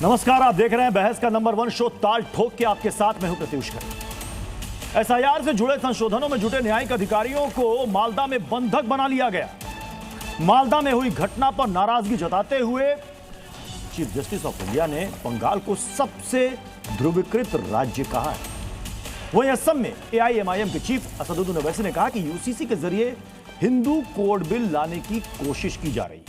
नमस्कार, आप देख रहे हैं बहस का नंबर 1 शो ताल ठोक के। आपके साथ मैं हूं प्रत्युष खरे। एसआईआर से जुड़े संशोधनों में जुटे न्यायिक अधिकारियों को मालदा में बंधक बना लिया गया। मालदा में हुई घटना पर नाराजगी जताते हुए चीफ जस्टिस ऑफ इंडिया ने बंगाल को सबसे ध्रुवीकृत राज्य कहा है। वहीं असम में एआईएमआईएम के चीफ असदुद्दीन ओवैसी ने कहा कि यूसीसी के जरिए हिंदू कोड बिल लाने की कोशिश की जा रही है।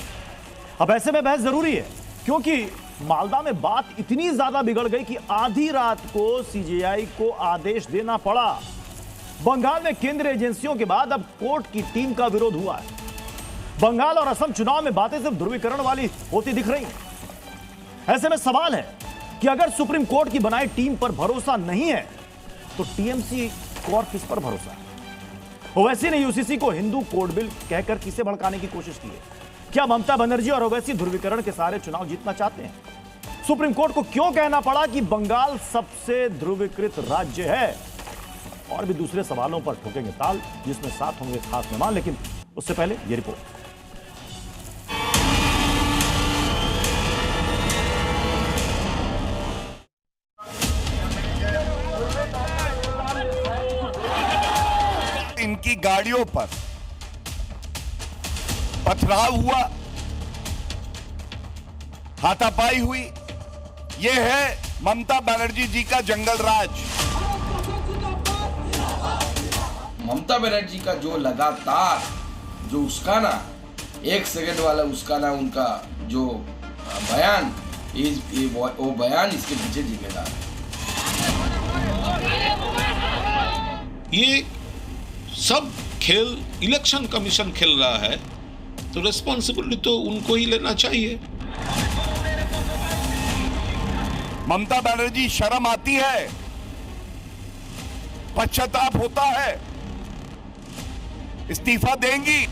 अब ऐसे में बहस जरूरी है, क्योंकि मालदा में बात इतनी ज्यादा बिगड़ गई कि आधी रात को सीजेआई को आदेश देना पड़ा। बंगाल में केंद्रीय एजेंसियों के बाद अब कोर्ट की टीम का विरोध हुआ है। बंगाल और असम चुनाव में बातें सिर्फ ध्रुवीकरण वाली होती दिख रही हैं। ऐसे में सवाल है कि अगर सुप्रीम कोर्ट की बनाई टीम पर भरोसा नहीं है तो टीएमसी को और किस पर भरोसा है? ओवैसी ने यूसीसी को हिंदू कोड बिल कहकर किसे भड़काने की कोशिश की है? क्या ममता बनर्जी और ओवैसी ध्रुवीकरण के सारे चुनाव जीतना चाहते हैं? सुप्रीम कोर्ट को क्यों कहना पड़ा कि बंगाल सबसे ध्रुवीकृत राज्य है? और भी दूसरे सवालों पर ठोकेंगे ताल, जिसमें साथ होंगे खास मेहमान। लेकिन उससे पहले ये रिपोर्ट। इनकी गाड़ियों पर पथराव हुआ, हाथापाई हुई। यह है ममता बनर्जी जी का जंगल राज। ममता बनर्जी का जो लगातार जो उसकाना, 1 सेकंड वाला उसकाना, उनका जो बयान, वो बयान इसके पीछे जिम्मेदार है। ये सब खेल इलेक्शन कमीशन खेल रहा है, तो रिस्पॉन्सिबिलिटी तो उनको ही लेना चाहिए। ममता बनर्जी, शर्म आती है? पश्चाताप होता है? इस्तीफा देंगी?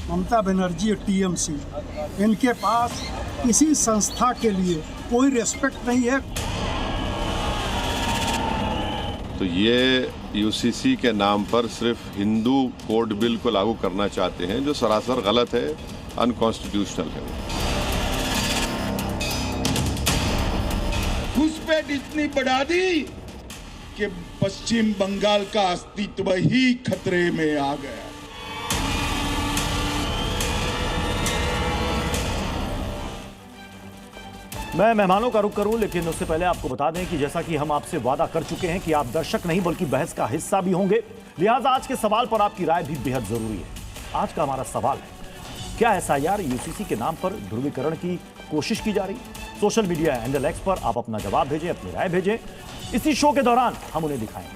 ममता बनर्जी और टीएमसी, इनके पास किसी संस्था के लिए कोई रेस्पेक्ट नहीं है। तो ये यूसीसी के नाम पर सिर्फ हिंदू कोड बिल को लागू करना चाहते हैं, जो सरासर गलत है, अनकॉन्स्टिट्यूशनल है। घुसपैठ इतनी बढ़ा दी कि पश्चिम बंगाल का अस्तित्व ही खतरे में आ गया। मैं मेहमानों का रुख करूं, लेकिन उससे पहले आपको बता दें कि जैसा कि हम आपसे वादा कर चुके हैं कि आप दर्शक नहीं बल्कि बहस का हिस्सा भी होंगे, लिहाजा आज के सवाल पर आपकी राय भी बेहद जरूरी है। आज का हमारा सवाल है, क्या एसआईआर यूसीसी के नाम पर ध्रुवीकरण की कोशिश की जा रही है? सोशल मीडिया हैंडल एक्स पर आप अपना जवाब भेजें, अपनी राय भेजें। इसी शो के दौरान हम उन्हें दिखाएंगे,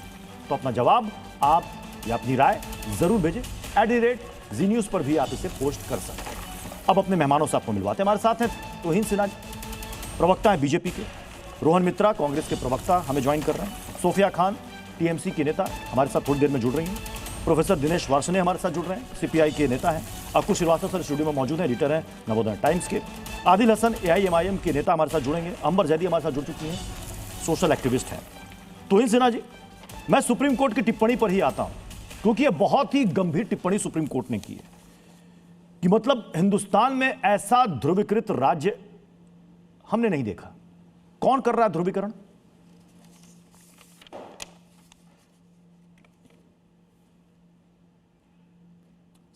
तो अपना जवाब आप या अपनी राय जरूर भेजें। @ZEE न्यूज पर भी आप इसे पोस्ट कर सकते हैं। अब अपने मेहमानों से आपको मिलवाते हैं। हमारे साथ हैं तोहिन सिन्हा, प्रवक्ता है बीजेपी के। रोहन मित्रा, कांग्रेस के प्रवक्ता, हमें ज्वाइन कर रहे हैं। सोफिया खान, टीएमसी की नेता, हमारे साथ थोड़ी देर में जुड़ रही हैं। प्रोफेसर दिनेश वार्ष्णेय हमारे साथ जुड़ रहे हैं, सीपीआई के नेता हैं। अकुश श्रीवास्तव सर स्टूडियो में मौजूद हैं, एडिटर हैं नवोदय टाइम्स के। आदिल हसन एआईएमआईएम के नेता हमारे साथ जुड़ेंगे। अंबर जैदी हमारे साथ जुड़ चुकी हैं, सोशल एक्टिविस्ट हैं। तोहिन सिन्हा जी, मैं सुप्रीम कोर्ट की टिप्पणी पर ही आता हूं, क्योंकि यह बहुत ही गंभीर टिप्पणी सुप्रीम कोर्ट ने की है कि मतलब हिंदुस्तान में ऐसा ध्रुवीकृत राज्य हमने नहीं देखा। कौन कर रहा है ध्रुवीकरण?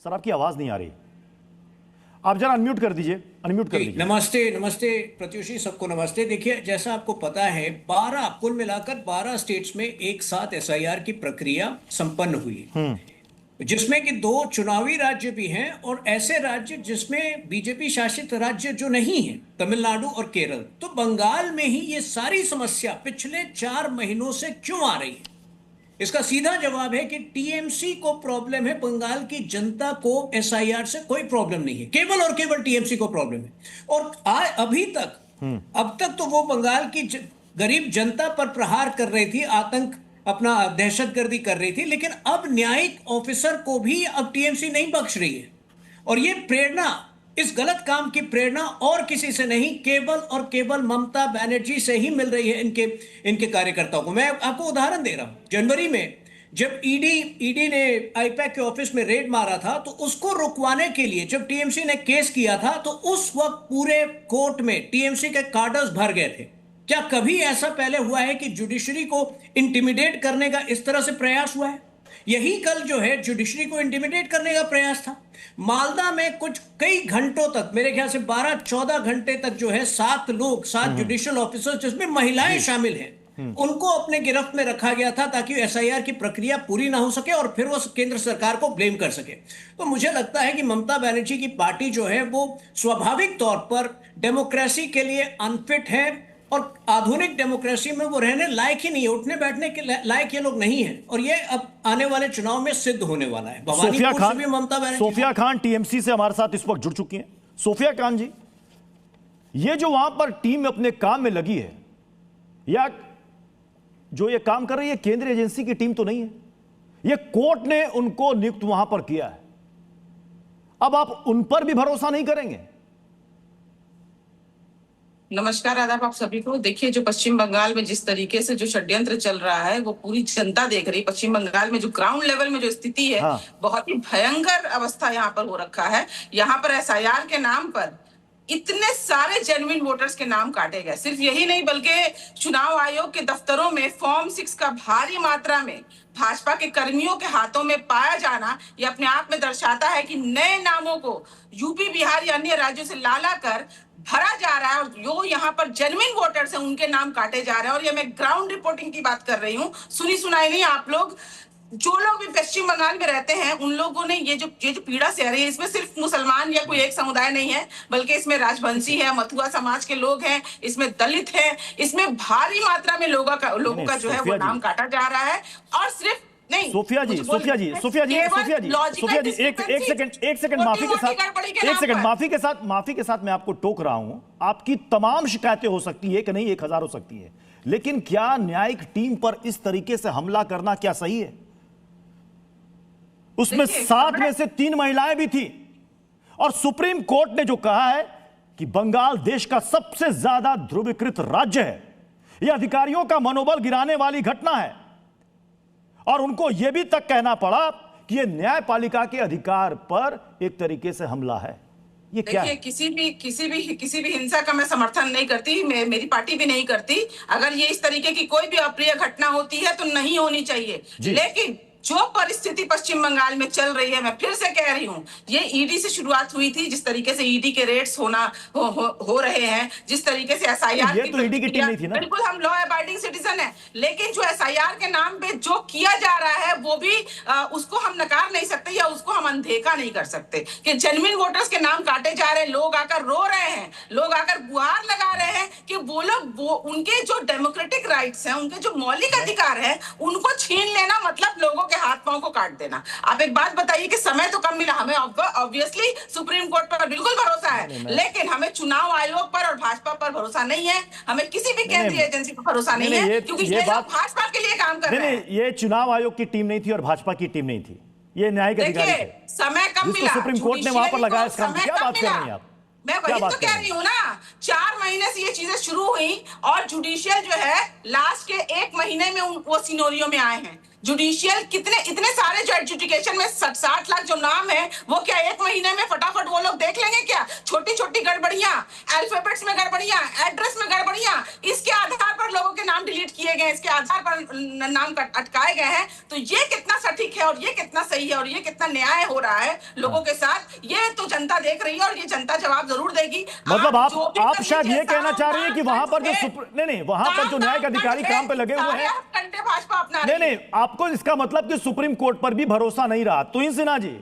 सर, आपकी आवाज नहीं आ रही, आप जरा अनम्यूट कर दीजिए, अनम्यूट कर दीजिए। नमस्ते नमस्ते प्रत्युषी, सबको नमस्ते। देखिए, जैसा आपको पता है, 12 कुल मिलाकर 12 स्टेट्स में एक साथ एसआईआर की प्रक्रिया संपन्न हुई, जिसमें कि 2 चुनावी राज्य भी हैं और ऐसे राज्य जिसमें बीजेपी शासित राज्य जो नहीं है, तमिलनाडु और केरल। तो बंगाल में ही ये सारी समस्या पिछले 4 महीनों से क्यों आ रही है? इसका सीधा जवाब है कि टीएमसी को प्रॉब्लम है, बंगाल की जनता को एसआईआर से कोई प्रॉब्लम नहीं है, केवल और केवल टीएमसी को प्रॉब्लम है। और अब तक तो वो बंगाल की गरीब जनता पर प्रहार कर रही थी, आतंक, अपना दहशतगर्दी कर रही थी, लेकिन अब न्यायिक ऑफिसर को भी अब टीएमसी नहीं बख्श रही है। और ये प्रेरणा, इस गलत काम की प्रेरणा और किसी से नहीं, केवल और केवल ममता बनर्जी से ही मिल रही है इनके कार्यकर्ताओं को। मैं आपको उदाहरण दे रहा हूं। जनवरी में जब ईडी ने आईपैक के ऑफिस में रेड मारा था, तो उसको रुकवाने के लिए जब टीएमसी ने केस किया था, तो उस वक्त पूरे कोर्ट में टीएमसी के कार्डर्स भर गए थे। क्या कभी ऐसा पहले हुआ है कि जुडिशरी को इंटिमिडेट करने का इस तरह से प्रयास हुआ है? यही कल जो है जुडिशरी को इंटिमिडेट करने का प्रयास था। मालदा में कई घंटों तक, मेरे ख्याल से 12-14 घंटे तक जो है 7 जुडिशियल ऑफिसर्स जिसमें महिलाएं शामिल हैं, उनको अपने गिरफ्त में रखा गया था ताकि एसआईआर की प्रक्रिया पूरी ना हो सके और फिर वो केंद्र सरकार को ब्लेम कर सके। तो मुझे लगता है कि ममता बनर्जी की पार्टी जो है वो स्वाभाविक तौर पर डेमोक्रेसी के लिए अनफिट है और आधुनिक डेमोक्रेसी में वो रहने लायक ही नहीं है, उठने बैठने के लायक ये लोग नहीं है, और ये अब आने वाले चुनाव में सिद्ध होने वाला है। सोफिया खान टीएमसी से हमारे साथ इस वक्त जुड़ चुकी हैं। सोफिया खान जी, ये जो वहां पर टीम अपने काम में लगी है, या जो ये काम कर रही है केंद्रीय एजेंसी की टीम तो नहीं है, ये कोर्ट ने उनको नियुक्त वहां पर किया है। अब आप उन पर भी भरोसा नहीं करेंगे? नमस्कार, आदाब आप सभी को। देखिए, जो पश्चिम बंगाल में जिस तरीके से जो षड्यंत्र चल रहा है वो पूरी जनता देख रही है। पश्चिम बंगाल में जो ग्राउंड लेवल में जो स्थिति है, बहुत ही भयंकर अवस्था यहाँ पर हो रखा है। यहाँ पर एसआईआर के नाम पर इतने सारे जेन्युइन वोटर्स के नाम काटे गए। सिर्फ यही नहीं, बल्कि चुनाव आयोग के दफ्तरों में फॉर्म 6 का भारी मात्रा में भाजपा के कर्मियों के हाथों में पाया जाना, ये अपने आप में दर्शाता है कि नए नामों को यूपी, बिहार या अन्य राज्यों से ला कर भरा जा रहा है और जो यहाँ पर जेन्युइन वोटर्स हैं उनके नाम काटे जा रहे हैं। और ये मैं ग्राउंड रिपोर्टिंग की बात कर रही हूँ, सुनी सुनाई नहीं। आप लोग, जो लोग भी पश्चिम बंगाल में रहते हैं, उन लोगों ने ये जो पीड़ा सह रही है, इसमें सिर्फ मुसलमान या कोई एक समुदाय नहीं है, बल्कि इसमें राजवंशी है, मथुआ समाज के लोग हैं, इसमें दलित हैं, इसमें भारी मात्रा में लोगों का जो है वो नाम काटा जा रहा है। और सिर्फ नहीं, सोफिया जी, एक सेकंड माफी के साथ मैं आपको टोक रहा हूं। आपकी तमाम शिकायतें हो सकती है कि नहीं, 1000 हो सकती है, लेकिन क्या न्यायिक टीम पर इस तरीके से हमला करना क्या सही है? उसमें 7 में से 3 महिलाएं भी थी, और सुप्रीम कोर्ट ने जो कहा है कि बंगाल देश का सबसे ज्यादा ध्रुवीकृत राज्य है, यह अधिकारियों का मनोबल गिराने वाली घटना है, और उनको यह भी तक कहना पड़ा कि यह न्यायपालिका के अधिकार पर एक तरीके से हमला है। ये क्या है? किसी भी हिंसा का मैं समर्थन नहीं करती, मेरी पार्टी भी नहीं करती। अगर ये इस तरीके की कोई भी अप्रिय घटना होती है तो नहीं होनी चाहिए, लेकिन जो परिस्थिति पश्चिम बंगाल में चल रही है, मैं फिर से कह रही हूँ, ये ईडी से शुरुआत हुई थी। जिस तरीके से ईडी के रेड्स हो रहे हैं, जिस तरीके से एसआईआर की तो ईडी की टीम नहीं थी ना। बिल्कुल, हम लॉ अबाइडिंग सिटीजन है, लेकिन जो एसआईआर के नाम पे जो किया जा रहा है वो भी उसको हम नकार नहीं सकते या उसको हम अनदेखा नहीं कर सकते कि जेन्युइन वोटर्स के नाम काटे जा रहे हैं। लोग आकर रो रहे हैं, लोग आकर गुहार लगा रहे हैं कि वो लोग उनके जो डेमोक्रेटिक राइट्स हैं, उनके जो मौलिक अधिकार है, उनको छीन लेना मतलब लोगों के हाथ पांव को काट देना। आप एक बात बताइए कि समय तो कम मिला, हमें ऑब्वियसली सुप्रीम कोर्ट पर बिल्कुल भरोसा है, लेकिन हमें चुनाव आयोग पर और भाजपा पर भरोसा नहीं है। हमें किसी भी केंद्रीय एजेंसी पर भरोसा नहीं है, क्योंकि ये लोग भाजपा के लिए काम कर रहे हैं। ये चुनाव आयोग की टीम नहीं थी और भाजपा की टीम नहीं थी, ये न्यायिक अधिकारी थे। समय कम मिला, सुप्रीम कोर्ट ने वहां पर लगाया इस काम। क्या बात कर रही हैं आप? मैं वही तो कह रही हूँ ना, 4 महीने से ये चीजें शुरू हुई और जुडिशियल जो है लास्ट के 1 महीने में वो सिनोरियो में आए हैं। जुडिशियल इतने सारे जो एडजुडिकेशन में 60 लाख जो नाम है, वो क्या 1 महीने में फटाफट वो लोग देख लेंगे क्या? छोटी छोटी गड़बड़ियां, अल्फाबेट्स में गड़बड़ियां, एड्रेस में गड़बड़ियां, इसके आधार पर लोगों के नाम डिलीट किए गए, इसके आधार पर नाम अटकाए गए हैं। तो ये कितना सटीक है और ये कितना सही है और ये कितना न्याय हो रहा है लोगों के साथ, ये तो जनता देख रही है और ये जनता जवाब जरूर देगी। मतलब आप शायद ये कहना चाह रही है कि वहां पर जो नहीं, वहां पर जो न्यायिक अधिकारी काम पे लगे हुए हैं, भाजपा अपना नहीं, आपको इसका मतलब कि सुप्रीम कोर्ट पर भी भरोसा नहीं रहा। तुहिन सिन्हा जी,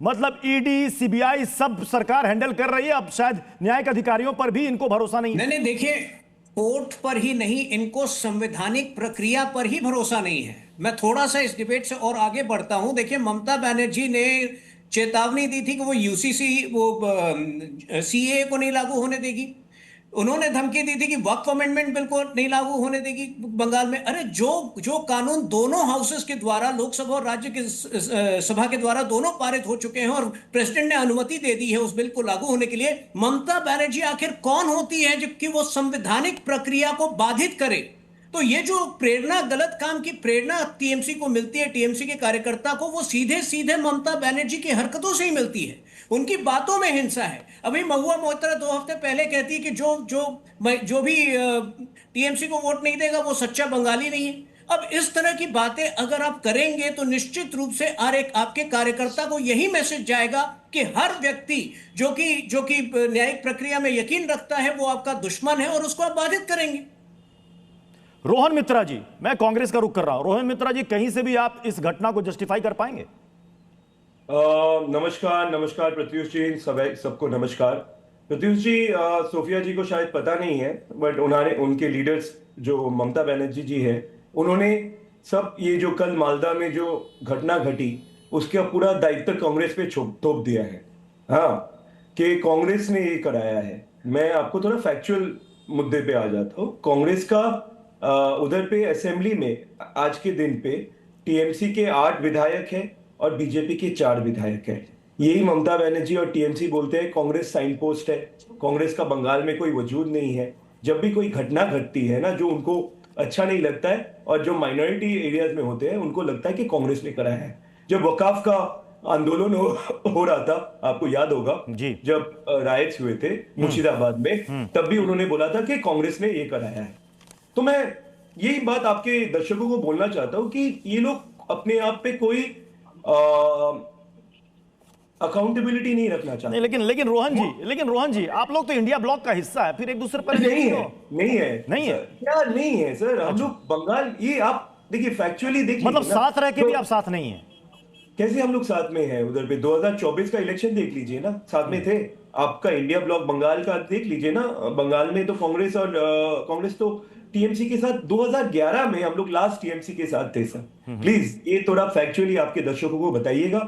मतलब ईडी, सीबीआई सब सरकार हैंडल कर रही है, अब शायद न्यायिक अधिकारियों पर भी इनको भरोसा नहीं है। नहीं, देखिए, कोर्ट पर ही नहीं, इनको संवैधानिक प्रक्रिया पर ही भरोसा नहीं है। मैं थोड़ा सा इस डिबेट से और आगे बढ़ता हूं। देखिए, ममता बनर्जी ने चेतावनी दी थी कि वो यूसीसी, वो सीए को नहीं लागू होने देगी। उन्होंने धमकी दी थी कि वक्फ अमेंडमेंट बिल को नहीं लागू होने देगी बंगाल में। अरे जो कानून दोनों हाउसेस के द्वारा, लोकसभा और राज्य की सभा के द्वारा दोनों पारित हो चुके हैं और प्रेसिडेंट ने अनुमति दे दी है उस बिल को लागू होने के लिए, ममता बनर्जी आखिर कौन होती है जबकि वो संवैधानिक प्रक्रिया को बाधित करे? तो ये जो प्रेरणा, गलत काम की प्रेरणा टीएमसी को मिलती है, टीएमसी के कार्यकर्ता को, वो सीधे सीधे ममता बनर्जी की हरकतों से ही मिलती है। उनकी बातों में हिंसा है। अभी महुआ मोहतरा 2 हफ्ते पहले कहती है कि जो भी टीएमसी को वोट नहीं देगा वो सच्चा बंगाली नहीं है। अब इस तरह की बातें अगर आप करेंगे तो निश्चित रूप से आपके कार्यकर्ता को यही मैसेज जाएगा कि हर व्यक्ति जो कि न्यायिक प्रक्रिया में यकीन रखता है वो आपका दुश्मन है और उसको आप बाधित करेंगे। रोहन मित्रा जी, मैं कांग्रेस का रुख कर रहा हूं। रोहन मित्रा जी, कहीं से भी आप इस घटना को जस्टिफाई कर पाएंगे? नमस्कार प्रत्युष जी, सबको नमस्कार। प्रत्युष जी, सोफिया जी को शायद पता नहीं है, बट उनके लीडर्स जो ममता बनर्जी जी है, उन्होंने सब ये जो कल मालदा में जो घटना घटी उसका पूरा दायित्व कांग्रेस पे थोप दिया है। हाँ, कि कांग्रेस ने ये कराया है। मैं आपको थोड़ा फैक्चुअल मुद्दे पे आ जाता हूँ। कांग्रेस का उधर पे असेंबली में आज के दिन पे टीएमसी के 8 विधायक हैं और बीजेपी के 4 विधायक हैं। यही ममता बनर्जी और टीएमसी बोलते हैं कांग्रेस साइन पोस्ट है, कांग्रेस का बंगाल में कोई वजूद नहीं है। जब भी कोई घटना घटती है ना जो उनको अच्छा नहीं लगता है और जो माइनॉरिटी एरियाज में होते हैं उनको लगता है कि कांग्रेस ने कराया है। जब वकाफ का आंदोलन हो रहा था, आपको याद होगा जी, जब राइट्स हुए थे मुर्शिदाबाद में, तब भी उन्होंने बोला था कि कांग्रेस ने ये कराया है। तो मैं यही बात आपके दर्शकों को बोलना चाहता हूं कि ये लोग अपने आप पे कोई अकाउंटेबिलिटी नहीं रखना चाहते। लेकिन रोहन जी, आप लोग तो इंडिया ब्लॉक का हिस्सा है, फिर एक दूसरे पर नहीं है क्या नहीं है सर। हम लोग बंगाल, ये आप देखिए फैक्चुअली देखिए, मतलब साथ रह के भी आप साथ नहीं है। कैसे हम लोग साथ में हैं? उधर पे 2024 का इलेक्शन देख लीजिए ना, साथ में थे। आपका इंडिया ब्लॉक बंगाल का देख लीजिए ना, बंगाल में तो कांग्रेस तो टीएमसी के साथ 2011 में हम लोग लास्ट टीएमसी के साथ थे सर। प्लीज ये थोड़ा फैक्चुअली आपके दर्शकों को बताइएगा,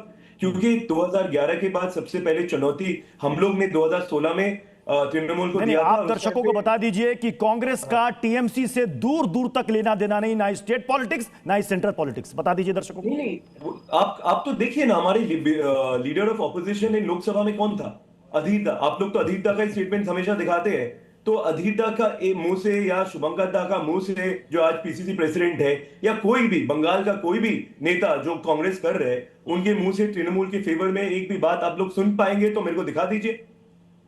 क्योंकि 2011 के बाद सबसे पहले चुनौती हम लोग ने 2016 में तृणमूल को दिया था। आप दर्शकों को बता दीजिए कि कांग्रेस का टीएमसी से दूर दूर तक लेना देना नहीं, ना स्टेट पॉलिटिक्स ना सेंट्रल पॉलिटिक्स। बता दीजिए दर्शकों को। नहीं, आप तो देखिए ना, हमारे लीडर ऑफ ऑपोजिशन इन लोकसभा में कौन था? अधीर दा। आप लोग तो अधीर दा का स्टेटमेंट हमेशा दिखाते हैं, तो अधीर दा का मुंह से या शुभंकर दा का मुंह से, जो आज पीसीसी प्रेसिडेंट है, या कोई भी बंगाल का कोई भी नेता जो कांग्रेस कर रहे हैं, उनके मुंह से तृणमूल के फेवर में एक भी बात आप लोग सुन पाएंगे तो मेरे को दिखा दीजिए।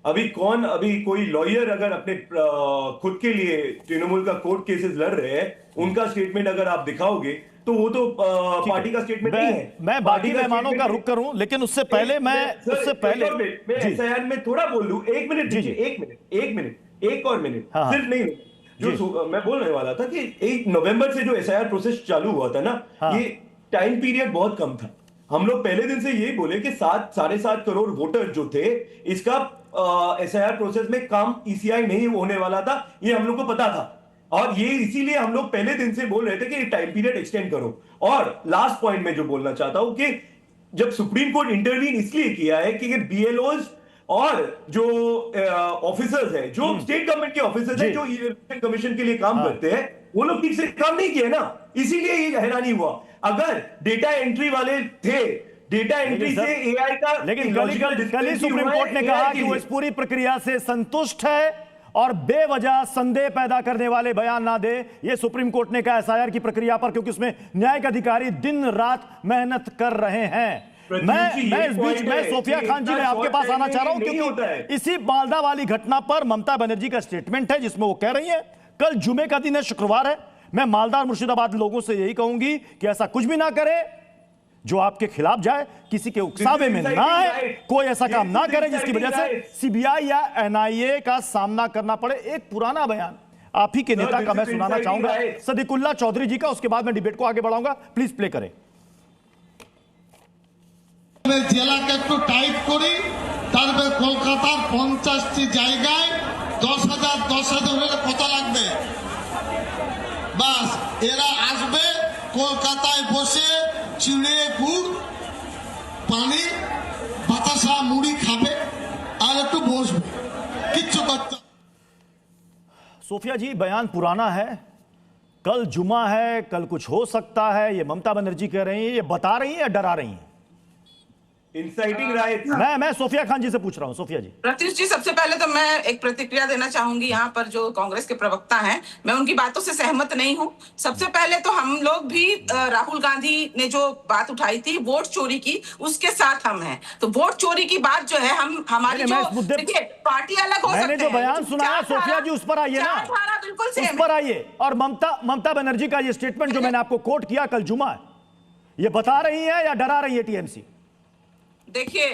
अभी कोई लॉयर अगर अपने खुद के लिए तृणमूल का कोर्ट केसेस लड़ रहे हैं, उनका स्टेटमेंट अगर आप दिखाओगे तो वो तो पार्टी का स्टेटमेंट नहीं है। मैं बाकी मेहमानों का रुख करूं, लेकिन उससे पहले मैं एसआईआर में थोड़ा बोल दूं। एक मिनट, एक और मिनट, सिर्फ नहीं। जो मैं बोलने वाला था कि 1 नवंबर से जो एसआईआर प्रोसेस चालू हुआ था ना, ये टाइम पीरियड बहुत कम था। हम लोग पहले दिन से यही बोले कि 7.5 करोड़ वोटर जो थे, इसका एसआईआर प्रोसेस में काम ईसीआई नहीं होने वाला था, ये हम लोग को पता था। और ये इसीलिए हम लोग पहले दिन से बोल रहे थे कि टाइम पीरियड एक्सटेंड करो। और लास्ट पॉइंट में जो बोलना चाहता हूं कि जब सुप्रीम कोर्ट इंटरवीन इसलिए किया है कि बीएलओज और जो ऑफिसर्स हैं, जो स्टेट गवर्नमेंट के ऑफिसर्स हैं, जो इलेक्शन कमीशन के लिए काम करते हैं, वो लोग ठीक से काम नहीं किए ना, इसीलिए ये हैरानी हुआ। अगर डेटा एंट्री वाले थे, डेटा एंट्री से एआई का, लेकिन कल ही सुप्रीम कोर्ट ने कहा कि वो इस पूरी प्रक्रिया से संतुष्ट है और बेवजह संदेह पैदा करने वाले बयान ना दे। ये सुप्रीम कोर्ट ने कहा एसआईआर की प्रक्रिया पर, क्योंकि उसमें न्यायिक अधिकारी दिन रात मेहनत कर रहे हैं। मैं इस बीच में सोफिया खान जी, मैं आपके पास आना चाह रहा हूं, क्योंकि इसी मालदा वाली घटना पर ममता बनर्जी का स्टेटमेंट है जिसमें वो कह रही है कल जुमे का दिन है, शुक्रवार है, मैं मालदा और मुर्शिदाबाद लोगों से यही कहूंगी कि ऐसा कुछ भी ना करे जो आपके खिलाफ जाए, किसी के उकसावे में ना आए, कोई ऐसा काम ना करे जिसकी वजह से सीबीआई या एनआईए का सामना करना पड़े। एक पुराना बयान आप ही के नेता का मैं सुनाना चाहूंगा, सदीकुल्ला चौधरी जी का, उसके बाद मैं डिबेट को आगे बढ़ाऊंगा। प्लीज प्ले करें। জেলাকে একটু টাইট করি, তারপরে কলকাতার 50টি জায়গায় 10,000 হলে কত লাগবে? বাস এরা আসবে কলকাতায় বসে চিড়ে গুড় পানি বাতাসা মুড়ি খাবে আর একটু বসবে, কিচ্ছু করতে। सोफिया जी, बयान पुराना है, कल जुमा है, कल कुछ हो सकता है, ये ममता बनर्जी कह रही हैं, ये बता रही हैं या डरा रही हैं? Inciting rights. मैं सोफिया खान जी से पूछ रहा हूं। सोफिया जी। प्रत्युष जी, सबसे पहले तो मैं एक प्रतिक्रिया देना चाहूंगी। यहाँ पर जो कांग्रेस के प्रवक्ता हैं, मैं उनकी बातों से सहमत नहीं हूँ। सबसे पहले तो हम लोग भी राहुल गांधी ने जो बात उठाई थी वोट चोरी की, उसके साथ हम हैं। तो वोट चोरी की बात जो है, हम हमारी जो देखिए पार्टी अलग हो सकती है, मैंने जो बयान सुनाया सोफिया जी, उस पर आइए ना, बिल्कुल उस पर आइए। और ममता बनर्जी का ये स्टेटमेंट जो मैंने आपको कोट किया कल जुमा, ये बता रही है या डरा रही है टीएमसी? देखिए,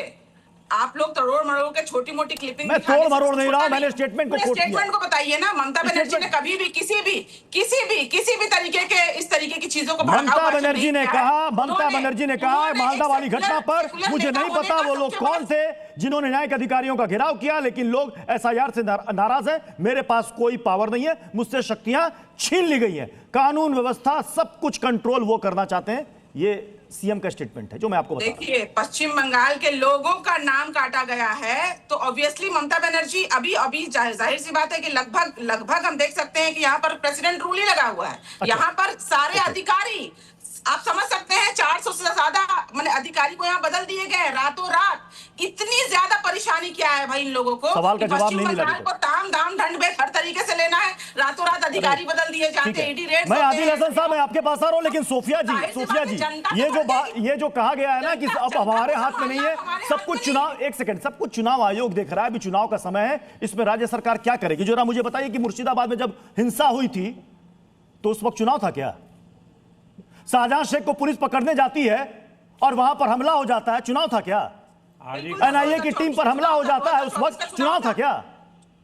आप लोग तोड़ मरोड़ के छोटी मोटी क्लिपिंग, मैं तोड़ मरोड़ नहीं रहा हूं, मैंने स्टेटमेंट को कोट किया। स्टेटमेंट को बताइए ना। ममता बनर्जी ने कभी भी किसी भी तरीके के इस तरीके की चीजों को ममता बनर्जी ने कहा मालदा वाली घटना पर मुझे नहीं पता वो लोग कौन थे जिन्होंने न्यायिक अधिकारियों का घेराव किया, लेकिन लोग एसआईआर से नाराज हैं। मेरे पास कोई पावर नहीं है, मुझसे शक्तियां छीन ली गई हैं। कानून व्यवस्था सब कुछ कंट्रोल वो करना चाहते हैं। ये सीएम का स्टेटमेंट है जो मैं आपको बता रहा हूं। देखिए, पश्चिम बंगाल के लोगों का नाम काटा गया है, तो ऑब्वियसली ममता बनर्जी अभी जाहिर सी बात है कि लगभग हम देख सकते हैं कि यहाँ पर प्रेसिडेंट रूल ही लगा हुआ है। यहाँ पर सारे अधिकारी, आप समझ सकते हैं, 400 से ज्यादा मैंने अधिकारी को यहाँ बदल दिए गए रातों रात। इतनी ज्यादा परेशानी क्या है भाई इन लोगों को? सवाल का जवाब नहीं मिला को ताम दाम दंड भेद हर तरीके से लेना है, रातों रात अधिकारी बदल दिए जाते हैं, ईडी रेड। मैं आदिल हसन साहब, मैं आपके पास आ रहा हूं, लेकिन सोफिया जी ये जो कहा गया है ना कि अब हमारे हाथ में नहीं है सब कुछ, चुनाव, एक सेकंड, सब कुछ चुनाव आयोग देख रहा है, अभी चुनाव का समय है, इसमें राज्य सरकार क्या करेगी? जरा मुझे बताइए कि मुर्शिदाबाद में जब हिंसा हुई थी तो उस वक्त चुनाव था क्या? शाहजहां शेख को पुलिस पकड़ने जाती है और वहां पर हमला हो जाता है, चुनाव था क्या? एनआईए की टीम पर हमला हो जाता है, उस वक्त चुनाव था क्या?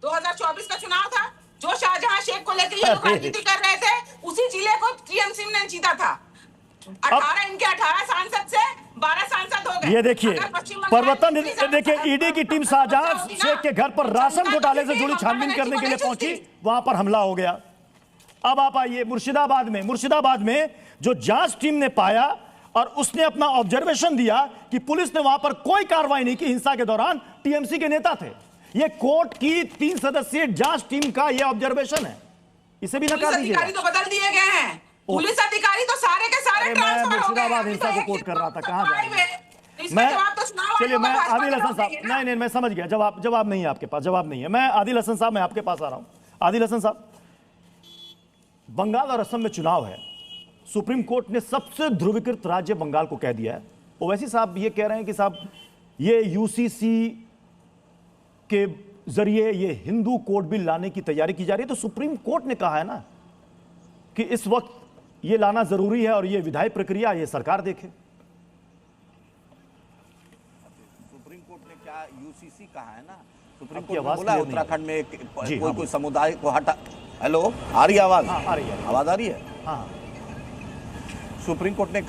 2024 का चुनाव था। जो शाहजहां शेख को लेकर ये लोग राजनीति कर रहे थे, उसी जिले को टीएमसी ने जीता था। 18 सांसद से 12 सांसद हो गए। ये देखिए प्रवर्तन, देखिए ईडी की टीम शाहजहां शेख के घर पर राशन घोटाले से जुड़ी छानबीन करने के लिए पहुंची, वहां पर हमला हो गया। अब आप आइए मुर्शिदाबाद में जो जांच टीम ने पाया और उसने अपना ऑब्जर्वेशन दिया कि पुलिस ने वहां पर कोई कार्रवाई नहीं की हिंसा के दौरान, टीएमसी के नेता थे। ये कोर्ट की 3 सदस्यीय जांच टीम का ये ऑब्जर्वेशन है, इसे भी नकार दीजिए। अधिकारी तो बदल दिए गए हैं, पुलिस अधिकारी तो सारे के सारे ट्रांसफर हो गए। मुर्शिदाबाद हिंसा को कोर्ट कर रहा था, कहां जाए मैं? चलिए, मैं आदिल हसन साहब, नहीं मैं समझ गया, जवाब नहीं है आपके पास, जवाब नहीं है। मैं आदिल हसन साहब, मैं आपके पास आ रहा हूं। आदिल हसन साहब, बंगाल और असम में चुनाव है, सुप्रीम कोर्ट ने सबसे ध्रुवीकृत राज्य बंगाल को कह दिया है। ओवैसी साहब ये कह रहे हैं कि साहब ये यूसीसी के जरिए ये हिंदू कोड बिल लाने की तैयारी की जा रही है। तो सुप्रीम कोर्ट ने कहा है ना कि इस वक्त ये लाना जरूरी है और ये विधायी प्रक्रिया ये सरकार देखे। सुप्रीम कोर्ट ने क्या यूसीसी कहा है ना, सुप्रीम कोर्ट ने बोला उत्तराखंड में कोई समुदाय को हटा। हेलो, आ रही है आवाज? आ रही है, आवाज आ रही है। हाँ, सुप्रीम कोर्ट ने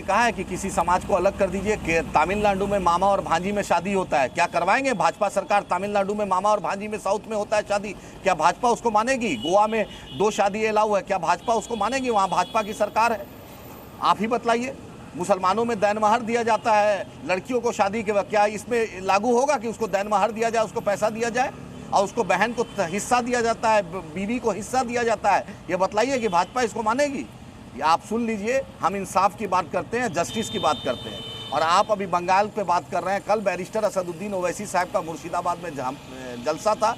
कहा है कि किसी समाज को अलग कर दीजिए। कि तमिलनाडु में मामा और भांजी में शादी होता है, क्या करवाएंगे भाजपा सरकार? तमिलनाडु में मामा और भांजी में, साउथ में होता है शादी, क्या भाजपा उसको मानेगी? गोवा में 2 शादी अलाउ है, क्या भाजपा उसको मानेगी? वहाँ भाजपा की सरकार है, आप ही बतलाइए। मुसलमानों में दैन महर दिया जाता है लड़कियों को शादी के वक्त, क्या इसमें लागू होगा कि उसको दैन महर दिया जाए, उसको पैसा दिया जाए और उसको बहन को हिस्सा दिया जाता है, बीवी को हिस्सा दिया जाता है? ये बतलाइए कि भाजपा इसको मानेगी? आप सुन लीजिए, हम इंसाफ की बात करते हैं, जस्टिस की बात करते हैं, और आप अभी बंगाल पे बात कर रहे हैं। कल बैरिस्टर असदुद्दीन ओवैसी साहब का मुर्शिदाबाद में जलसा था,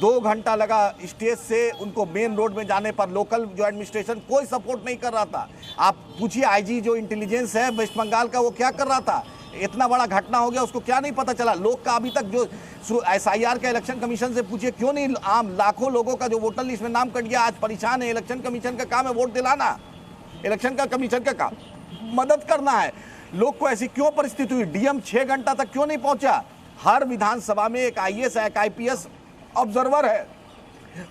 2 घंटा लगा स्टेज से उनको मेन रोड में जाने पर। लोकल जो एडमिनिस्ट्रेशन कोई सपोर्ट नहीं कर रहा था। आप पूछिए आईजी जो इंटेलिजेंस है वेस्ट बंगाल का, वो क्या कर रहा था? इतना बड़ा घटना हो गया, उसको क्या नहीं पता चला? लोग का अभी तक जो एसआईआर का इलेक्शन कमीशन से पूछिए, क्यों नहीं आम लाखों लोगों का जो वोटर लिस्ट में नाम कट गया आज परेशान है। इलेक्शन कमीशन का काम है वोट दिलाना, इलेक्शन का कमीशन का काम मदद करना है। लोग को ऐसी क्यों परिस्थिति हुई? डीएम 6 घंटा तक क्यों नहीं पहुंचा? हर विधानसभा में एक आईएएस एक आईपीएस ऑब्जर्वर है।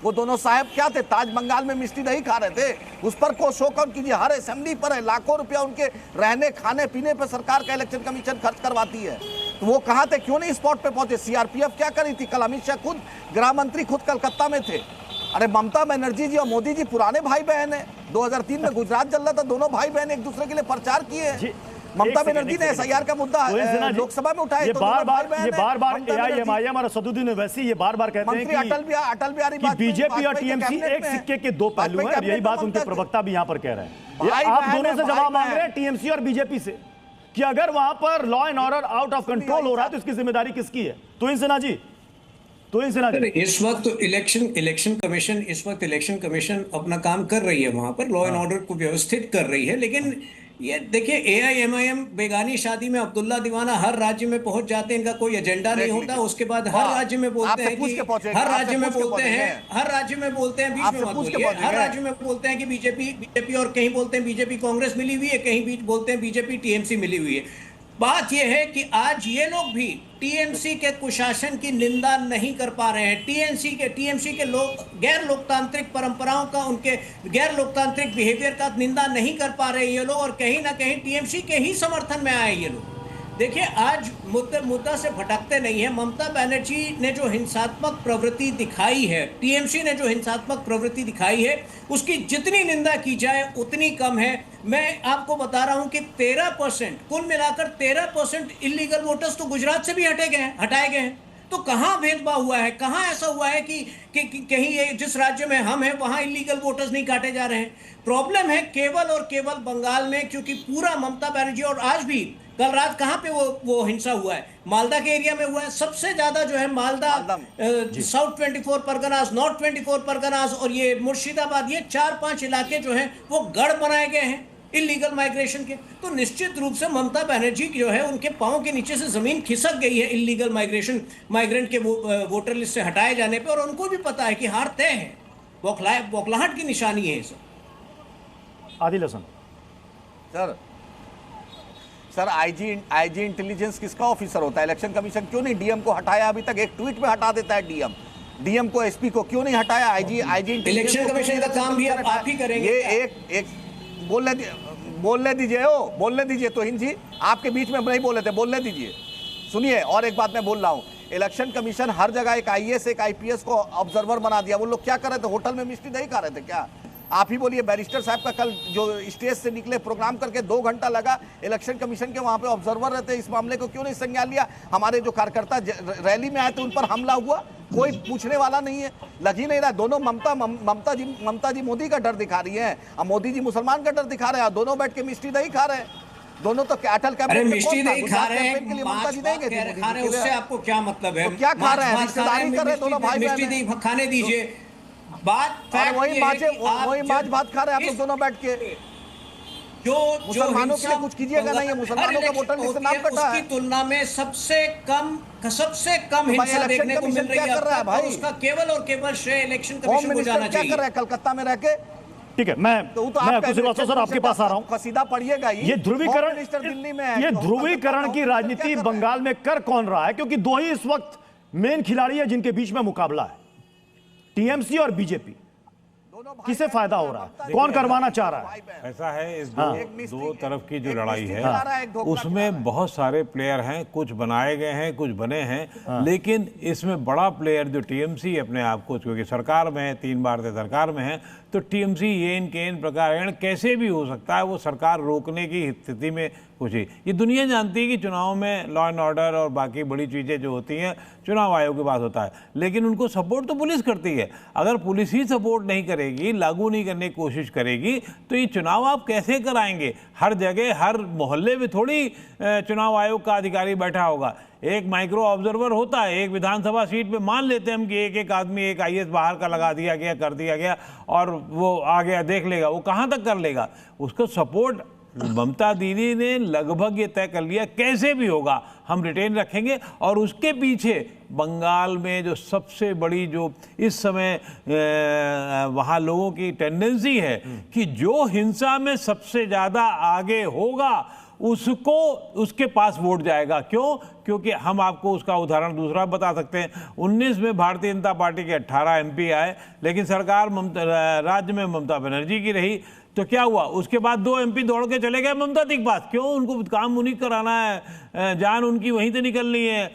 वो दोनों साहब क्या थे? ताज बंगाल में मिष्टी नहीं खा रहे थे? उस पर को शो कौन कीजिए। हर असेंबली पर है, लाखों रुपया उनके रहने खाने पीने पर सरकार का इलेक्शन कमीशन खर्च करवाती है। तो वो कहाँ थे? क्यों नहीं स्पॉट पे पहुंचे? सीआरपीएफ क्या करी थी? कल अमित शाह खुद, गृह मंत्री खुद कलकत्ता में थे। अरे ममता बनर्जी जी और मोदी जी पुराने भाई बहन है। 2003 में गुजरात जल रहा था, दोनों भाई बहन एक दूसरे के लिए प्रचार किए। ममता बनर्जी ने एसआईआर का मुद्दा लोकसभा में उठाया। ये बार-बार एआईएमआईएम और असदुद्दीन ओवैसी ये बार-बार कहते हैं अटल बिहारी कि बीजेपी और टीएमसी एक सिक्के के 2 पहलू हैं। यही बात उनके प्रवक्ता भी यहाँ पर कह रहे हैं। आप दोनों से जवाब मांग रहे हैं, टीएमसी और बीजेपी से, कि अगर वहां पर law and order out of control हो रहा है तो इसकी जिम्मेदारी किसकी है? तुहिन सिन्हा जी, तुहिन सिन्हा जी। इस वक्त इलेक्शन कमीशन अपना काम कर रही है, वहां पर लॉ एंड ऑर्डर को व्यवस्थित कर रही है, लेकिन ये देखिए AIMIM बेगानी शादी में अब्दुल्ला दीवाना हर राज्य में पहुंच जाते हैं, इनका कोई एजेंडा नहीं होता। उसके बाद हर राज्य में बोलते हैं कि हर राज्य में बोलते हैं बीच में मत बोलिए, हर राज्य में बोलते हैं कि बीजेपी और कहीं बोलते हैं बीजेपी कांग्रेस मिली हुई है, कहीं बीच बोलते हैं बीजेपी TMC मिली हुई है। बात यह है कि आज ये लोग भी TMC के कुशासन की निंदा नहीं कर पा रहे हैं। TMC के लोग गैर लोकतांत्रिक परंपराओं का, उनके गैर लोकतांत्रिक बिहेवियर का निंदा नहीं कर पा रहे ये लोग, और कहीं ना कहीं TMC के ही समर्थन में आए ये लोग। देखिए, आज मुद्दा से भटकते नहीं है। ममता बनर्जी ने जो हिंसात्मक प्रवृत्ति दिखाई है, TMC ने जो हिंसात्मक प्रवृत्ति दिखाई है, उसकी जितनी निंदा की जाए उतनी कम है। मैं आपको बता रहा हूं कि 13%, कुल मिलाकर 13% इलीगल वोटर्स तो गुजरात से भी हटाए गए हैं। तो कहां भेदभाव हुआ है? कहां ऐसा हुआ है कि कहीं ये जिस राज्य में हम हैं वहां इलीगल वोटर्स नहीं काटे जा रहे हैं? प्रॉब्लम है केवल और केवल बंगाल में, क्योंकि पूरा ममता बनर्जी, और आज भी कल रात कहां पे वो हिंसा हुआ है? मालदा के एरिया में हुआ है। सबसे ज्यादा जो है मालदा, साउथ 24 परगनास, नॉर्थ 24 परगनास और ये मुर्शिदाबाद, ये 4-5 इलाके जो हैं वो गढ़ बनाए गए हैं इलीगल माइग्रेशन के। तो निश्चित रूप से ममता बनर्जी जो है, उनके पांव के नीचे से जमीन खिसक गई है इलीगल माइग्रेंट के वोटर लिस्ट से हटाए जाने पे, और उनको भी पता है कि हार तय है। बौखलाहट की निशानी है सब। Adil Hasan sir, IG intelligence किसका ऑफिसर होता है? इलेक्शन कमीशन क्यों नहीं डीएम को हटाया? अभी तक एक ट्वीट में हटा देता है डीएम को, एसपी को क्यों नहीं हटाया? आईजी इलेक्शन कमीशन का काम भी आप ही करेंगे। ये एक बोलने दीजिए तोहिन जी, आपके बीच में नहीं बोले थे, बोलने दीजिए। सुनिए, और एक बात मैं बोल रहा हूँ, इलेक्शन कमीशन हर जगह एक IAS एक IPS को ऑब्जर्वर बना दिया। वो लोग क्या कर रहे थे? होटल में मिष्टी नहीं खा रहे थे क्या? आप ही बोलिए। बैरिस्टर साहब का कल जो स्टेज से निकले, प्रोग्राम करके 2 घंटा लगा। इलेक्शन कमीशन के वहां पे ऑब्जर्वर रहते, इस मामले को क्यों नहीं संज्ञान लिया? हमारे जो कार्यकर्ता रैली में आए थे उन पर हमला हुआ, कोई पूछने वाला नहीं है, लग ही नहीं रहा। दोनों ममता जी मोदी का डर दिखा रही है, अब मोदी जी मुसलमान का डर दिखा रहे हैं, दोनों बैठ के मिष्टी नहीं खा रहे हैं। दोनों तो अटल कैबिनेट मिष्टी नहीं खा रहे हैं, ममता जी देंगे, उससे आपको क्या मतलब है? क्या खा रहे हैं? रिश्तेदारी कर रहे हैं दोनों भाई बहन। मिष्टी खाने दीजिए। बात वही माछ भात खा रहे हैं आप लोग दोनों बैठ के। जो मुसलमानों के लिए कुछ कीजिएगा नहीं है, मुसलमानों का वोटर लिस्ट नाम कटा है। उसकी तुलना में सबसे कम हिंसा देखने को मिल रही है भाई। उसका केवल और केवल श्रेय इलेक्शन कमीशन को जाना चाहिए। क्या कर रहा है कलकत्ता में रह के? ठीक है, मैं सर आपके पास आ रहा हूं। कसीदा पढ़िएगा। ये ध्रुवीकरण की राजनीति बंगाल में कर कौन रहा है? क्योंकि 2 ही इस वक्त मेन खिलाड़ी है जिनके बीच में मुकाबला है, TMC और बीजेपी। किसे फायदा हो रहा है? कौन करवाना चाह रहा है? ऐसा है, इस दो तरफ की जो लड़ाई है उसमें बहुत सारे प्लेयर हैं, कुछ बनाए गए हैं, कुछ बने हैं, लेकिन इसमें बड़ा प्लेयर जो TMC अपने आप को, क्योंकि सरकार में है, 3 बार से सरकार में है, तो TMC ये इनके इन प्रकार कैसे भी हो सकता है वो सरकार रोकने की स्थिति में कुछ ही। ये दुनिया जानती है कि चुनाव में लॉ एंड ऑर्डर और बाकी बड़ी चीज़ें जो होती हैं चुनाव आयोग के पास होता है, लेकिन उनको सपोर्ट तो पुलिस करती है। अगर पुलिस ही सपोर्ट नहीं करेगी, लागू नहीं करने की कोशिश करेगी, तो ये चुनाव आप कैसे कराएंगे? हर जगह हर मोहल्ले में थोड़ी चुनाव आयोग का अधिकारी बैठा होगा। एक माइक्रो ऑब्जर्वर होता है, एक विधानसभा सीट पे मान लेते हैं हम कि एक आदमी, एक IAS बाहर का लगा दिया गया, कर दिया गया और वो आ गया देख लेगा। वो कहाँ तक कर लेगा? उसको सपोर्ट ममता दीदी ने लगभग ये तय कर लिया, कैसे भी होगा हम रिटेन रखेंगे। और उसके पीछे बंगाल में जो सबसे बड़ी जो इस समय वहाँ लोगों की टेंडेंसी है कि जो हिंसा में सबसे ज़्यादा आगे होगा उसको, उसके पास वोट जाएगा। क्यों? क्योंकि हम आपको उसका उदाहरण दूसरा बता सकते हैं। 19 में भारतीय जनता पार्टी के 18 MP आए, लेकिन सरकार राज्य में ममता बनर्जी की रही। तो क्या हुआ? उसके बाद 2 MP दौड़ के चले गए ममता जी के पास। क्यों? उनको काम उन्हीं कराना है, जान उनकी वहीं से निकलनी है।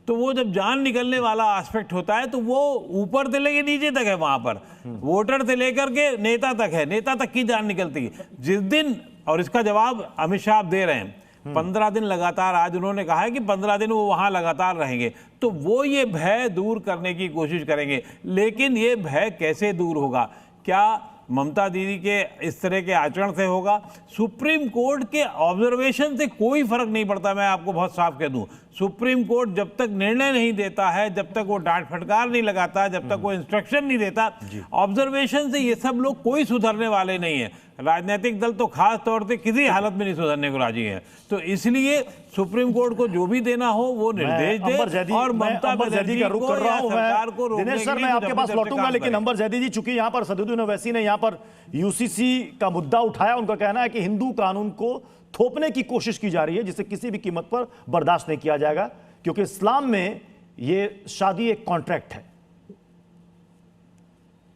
तो वो जब जान निकलने वाला एस्पेक्ट होता है तो वो ऊपर से लेके नीचे तक है, वहां पर वोटर से लेकर के नेता तक है, नेता तक की जान निकलती है जिस दिन। और इसका जवाब अमित शाह दे रहे हैं। 15 दिन लगातार, आज उन्होंने कहा है कि 15 दिन वो वहां लगातार रहेंगे, तो वो ये भय दूर करने की कोशिश करेंगे। लेकिन ये भय कैसे दूर होगा? क्या ममता दीदी के इस तरह के आचरण से होगा। सुप्रीम कोर्ट के ऑब्जर्वेशन से कोई फर्क नहीं पड़ता। मैं आपको बहुत साफ कह दूं, सुप्रीम कोर्ट जब तक निर्णय नहीं देता है, जब तक वो डांट फटकार नहीं लगाता, जब तक वो इंस्ट्रक्शन नहीं देता, ऑब्जर्वेशन से ये सब लोग कोई सुधरने वाले नहीं है। राजनीतिक दल तो खास तौर से किसी हालत में नहीं सुधरने को राजी है। तो इसलिए सुप्रीम कोर्ट को जो भी देना हो वो निर्देश दे और ममता बनर्जी का रुख कर रहा हूं। सरकार को रोकने दिनेश सर, के मैं लिए आपके पास लौटूंगा, लेकिन अंबर जैदी जी, चूंकि यहाँ पर सदुद्दीन ओवैसी ने यहाँ पर यूसीसी का मुद्दा उठाया, उनका कहना है कि हिंदू कानून को थोपने की कोशिश की जा रही है, जिसे किसी भी कीमत पर बर्दाश्त नहीं किया जाएगा, क्योंकि इस्लाम में ये शादी एक कॉन्ट्रैक्ट है।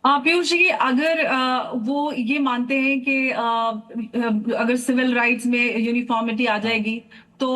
पीयूष जी, अगर वो ये मानते हैं कि अगर सिविल राइट्स में यूनिफॉर्मिटी आ जाएगी तो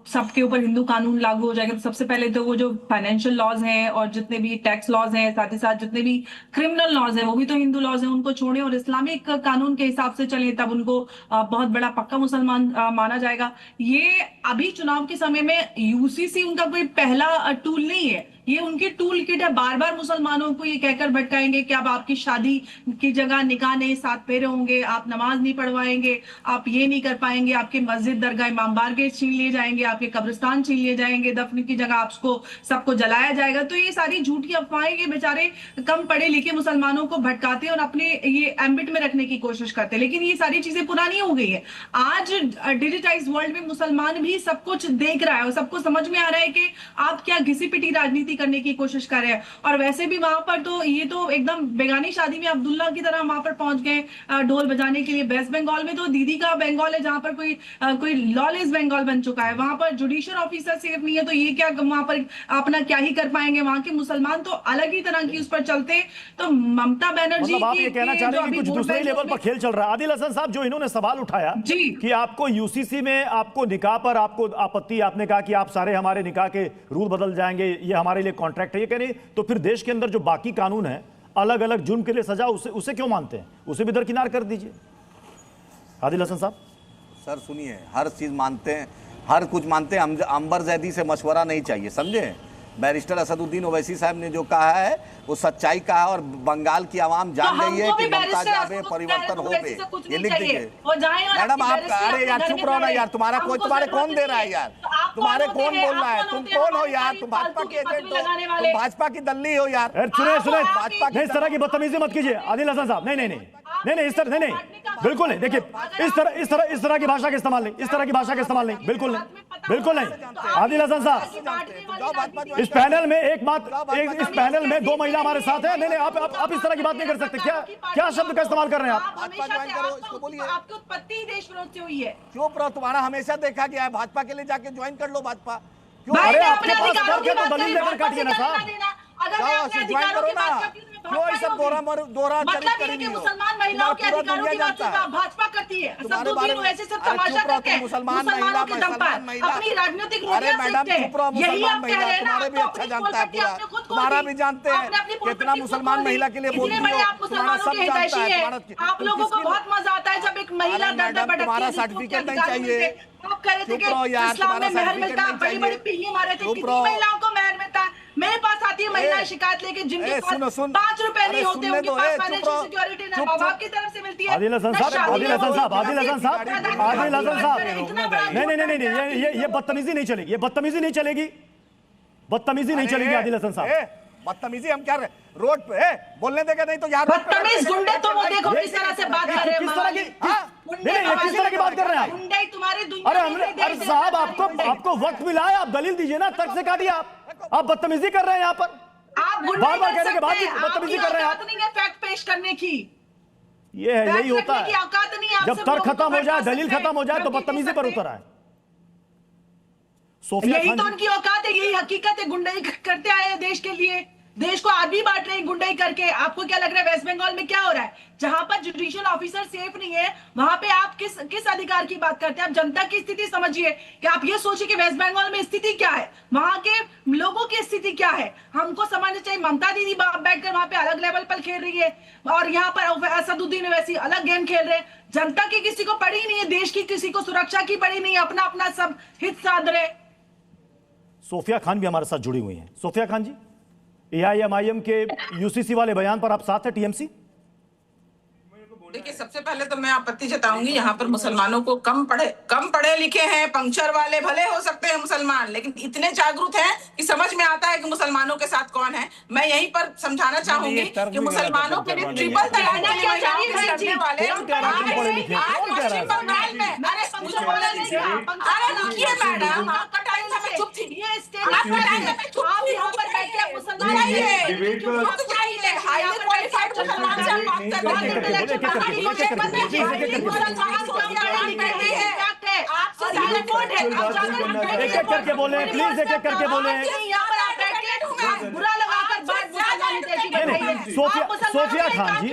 सबके ऊपर हिंदू कानून लागू हो जाएगा, तो सबसे पहले तो वो जो फाइनेंशियल लॉज हैं और जितने भी टैक्स लॉज हैं, साथ ही साथ जितने भी क्रिमिनल लॉज हैं, वो भी तो हिंदू लॉज हैं, उनको छोड़ें और इस्लामिक कानून के हिसाब से चलें, तब उनको बहुत बड़ा पक्का मुसलमान माना जाएगा। ये अभी चुनाव के समय में यूसीसी उनका कोई पहला टूल नहीं है, ये उनकी टूल किट है। बार बार मुसलमानों को ये कहकर भटकाएंगे कि अब आपकी शादी की जगह निकाह नहीं, 7 फेरे होंगे, आप नमाज नहीं पढ़वाएंगे, आप ये नहीं कर पाएंगे, आपके मस्जिद दरगाह इमाम बारगाह छीन लिए जाएंगे, आपके कब्रिस्तान छीन लिए जाएंगे, दफन की जगह आपको सबको जलाया जाएगा। तो ये सारी झूठी अफवाहें ये बेचारे कम पढ़े लिखे मुसलमानों को भटकाते हैं और अपने ये एम्बिट में रखने की कोशिश करते हैं, लेकिन ये सारी चीजें पुरानी हो गई है। आज डिजिटाइज वर्ल्ड में मुसलमान भी सब कुछ देख रहा है और सबको समझ में आ रहा है कि आप क्या घिसी पिटी राजनीति करने की कोशिश कर रहे हैं। और वैसे भी वहां पर तो ये तो एकदम बेगानी शादी में अब्दुल्ला की तरह वहां पर पहुंच गए ढोल बजाने के लिए। वेस्ट बंगाल में तो दीदी का बंगाल है, जहां पर कोई लॉलेस बंगाल बन चुका है, वहां पर जुडिशियल ऑफिसर सेफ नहीं है, तो ये क्या वहां पर अपना क्या ही कर पाएंगे। वहां के मुसलमान तो अलग ही तरह की उस पर चलते। तो ममता बनर्जी मतलब आप ये कहना चाह रहे हैं कि कुछ दूसरे लेवल पर खेल चल रहा है। आदिल हसन साहब, जो इन्होंने सवाल उठाया कि आपको यूसीसी में आपको निकाह पर आपको आपत्ति, आपने कहा कि आप सारे हमारे निकाह के रूल बदल जाएंगे, ये हमारे लिए कॉन्ट्रैक्ट है, ये कह रहे, तो फिर देश के अंदर जो बाकी कानून है अलग अलग जुर्म के लिए सजा, उसे क्यों मानते हैं? उसे भी दरकिनार कर दीजिए। आदिल हसन साहब सर सुनिए, हर चीज मानते हैं, हर कुछ मानते हैं, अंबर जैदी से मशवरा नहीं चाहिए, समझे। बैरिस्टर असदुद्दीन ओवैसी साहब ने जो कहा है वो सच्चाई कहा है और बंगाल की आवाम जान गई है कि ममता जावे परिवर्तन हो गए। ये लिख दीजिए मैडम। आप अरे यार चुप रहो ना यार, तुम्हारे कौन दे रहा है यार, तुम्हारे कौन बोल रहा है? तुम कौन हो यार? तुम भाजपा के एजेंट हो, तुम भाजपा की दल्ली हो यार। सुने भाजपा की इस तरह की बदतमीजी मत कीजिए आदिल हसन साहब। नहीं, इस तरह नहीं, बिल्कुल नहीं। देखिए इस तरह की भाषा का इस्तेमाल नहीं, इस तरह की भाषा का इस्तेमाल नहीं, बिल्कुल नहीं। आदिल हसन साहब, इस पैनल में एक बात, इस पैनल में 2 महिला हमारे साथ है। नहीं, आप इस तरह की बात नहीं कर सकते। क्या शब्द का इस्तेमाल कर रहे हैं आप? आपकी उत्पत्ति देश विरोध से हुई है। चुप रहो, तुम्हारा हमेशा देखा गया है, भाजपा के लिए जाके ज्वाइन कर लो भाजपा। अरे आपके पास तो दलील लेकर काटिए ना साहब। ज्वाइन करो ना, क्यों ये सब दोहरा चरित करेंगे? मुसलमान महिलाओं के अधिकारों की बात भाजपा करती है। असदुद्दीन ओवैसी सिर्फ तमाशा करके मुसलमानों के दम पर अपनी राजनीतिक रोटियां सेकते हैं। यही आप कह रहे हैं ना, तुम्हारे भी अच्छा जानता है पूरा, तुम्हारा भी जानते हैं कितना मुसलमान महिला के लिए बोलती हो। आप मुसलमानों के हितैषी हैं, आप लोगों को बहुत मजा आता है जब एक महिला दर दर भटकती है। तुम्हारा सर्टिफिकेट नहीं चाहिए। आप कह रहे थे कि इस्लाम में महर मिलता है, बड़ी बड़ी पीढ़ी मारे थे, कितनी महिलाओं को महर मिलता है। मेरे पास आती है महिलाएं शिकायत लेके, जिनके पास 5 रुपए नहीं होते, उनके पास फाइनेंशियल सिक्योरिटी ना माँ बाप की तरफ से मिलती है। आदिल हसन साहब, नहीं, ये बदतमीजी नहीं चलेगी, ये बदतमीजी नहीं चलेगी, बदतमीजी नहीं चलेगी। आदिल हसन साहब, बदतमीजी हम क्या रोड पे बोलने देगा? नहीं तो यार बदतमीज गुंडे, तो वो देखो किस तरह से बात कर रहे हैं। किस तरह की बात कर रहे हैं आप? गुंडे तुम्हारे दुनिया में। अरे साहब, आपको वक्त मिला है, आप दलील दीजिए ना, तर्क से काटिए। आप बदतमीजी कर रहे हैं यहाँ पर, आप बार-बार कहने के बाद बदतमीजी कर रहे हैं आप। नहीं है फैक्ट पेश करने की, यही होता है। जब तर्क खत्म हो जाए, दलील खत्म हो जाए, तो बदतमीजी पर उतर आए। यही तो उनकी औकात है, यही हकीकत है। गुंडाई करते आए देश के लिए, देश को आदमी बांट रहे हैं गुंडाई करके। आपको क्या लग रहा है वेस्ट बंगाल में क्या हो रहा है? जहां पर जुडिशियल ऑफिसर सेफ नहीं है, वहां पे आप किस अधिकार की बात करते हैं? आप जनता की स्थिति समझिए, कि आप ये सोचिए कि वेस्ट बंगाल में स्थिति क्या है, वहां के लोगों की स्थिति क्या है। हमको समझना चाहिए। ममता दीदी बैठकर वहां पे अलग लेवल पर खेल रही है और यहाँ पर असदुद्दीन ओवैसी अलग गेम खेल रहे हैं। जनता की किसी को पड़ी नहीं है, देश की किसी को सुरक्षा की पड़ी नहीं है, अपना अपना सब हित साध रहे। सोफिया खान भी हमारे साथ जुड़ी हुई हैं। सोफिया खान जी, एआईएमआईएम के यूसीसी वाले बयान पर आप साथ हैं टीएमसी? देखिए, सबसे पहले तो मैं आपत्ति जताऊंगी, यहाँ पर मुसलमानों को कम पढ़े लिखे हैं, पंक्चर वाले भले हो सकते हैं मुसलमान, लेकिन इतने जागरूक हैं कि समझ में आता है कि मुसलमानों के साथ कौन है। मैं यहीं पर समझाना चाहूंगी कि मुसलमानों के लिए ट्रिपल तलाक के महिलाओं से लड़ने वाले पश्चिम बंगाल में, अरे रुकिए मैडम, आपका टाइम था, मैं चुप थी, आपका टाइम था, मैं चुप थी, यहाँ पर बैठ के मुसलमान चाहिए, हाईली क्वालिफाइड मुसलमान से हम बात कर रहे हैं। एक एक करके बोले प्लीज, एक एक करके बोले। बुरा लगाकर सोफिया खान जी,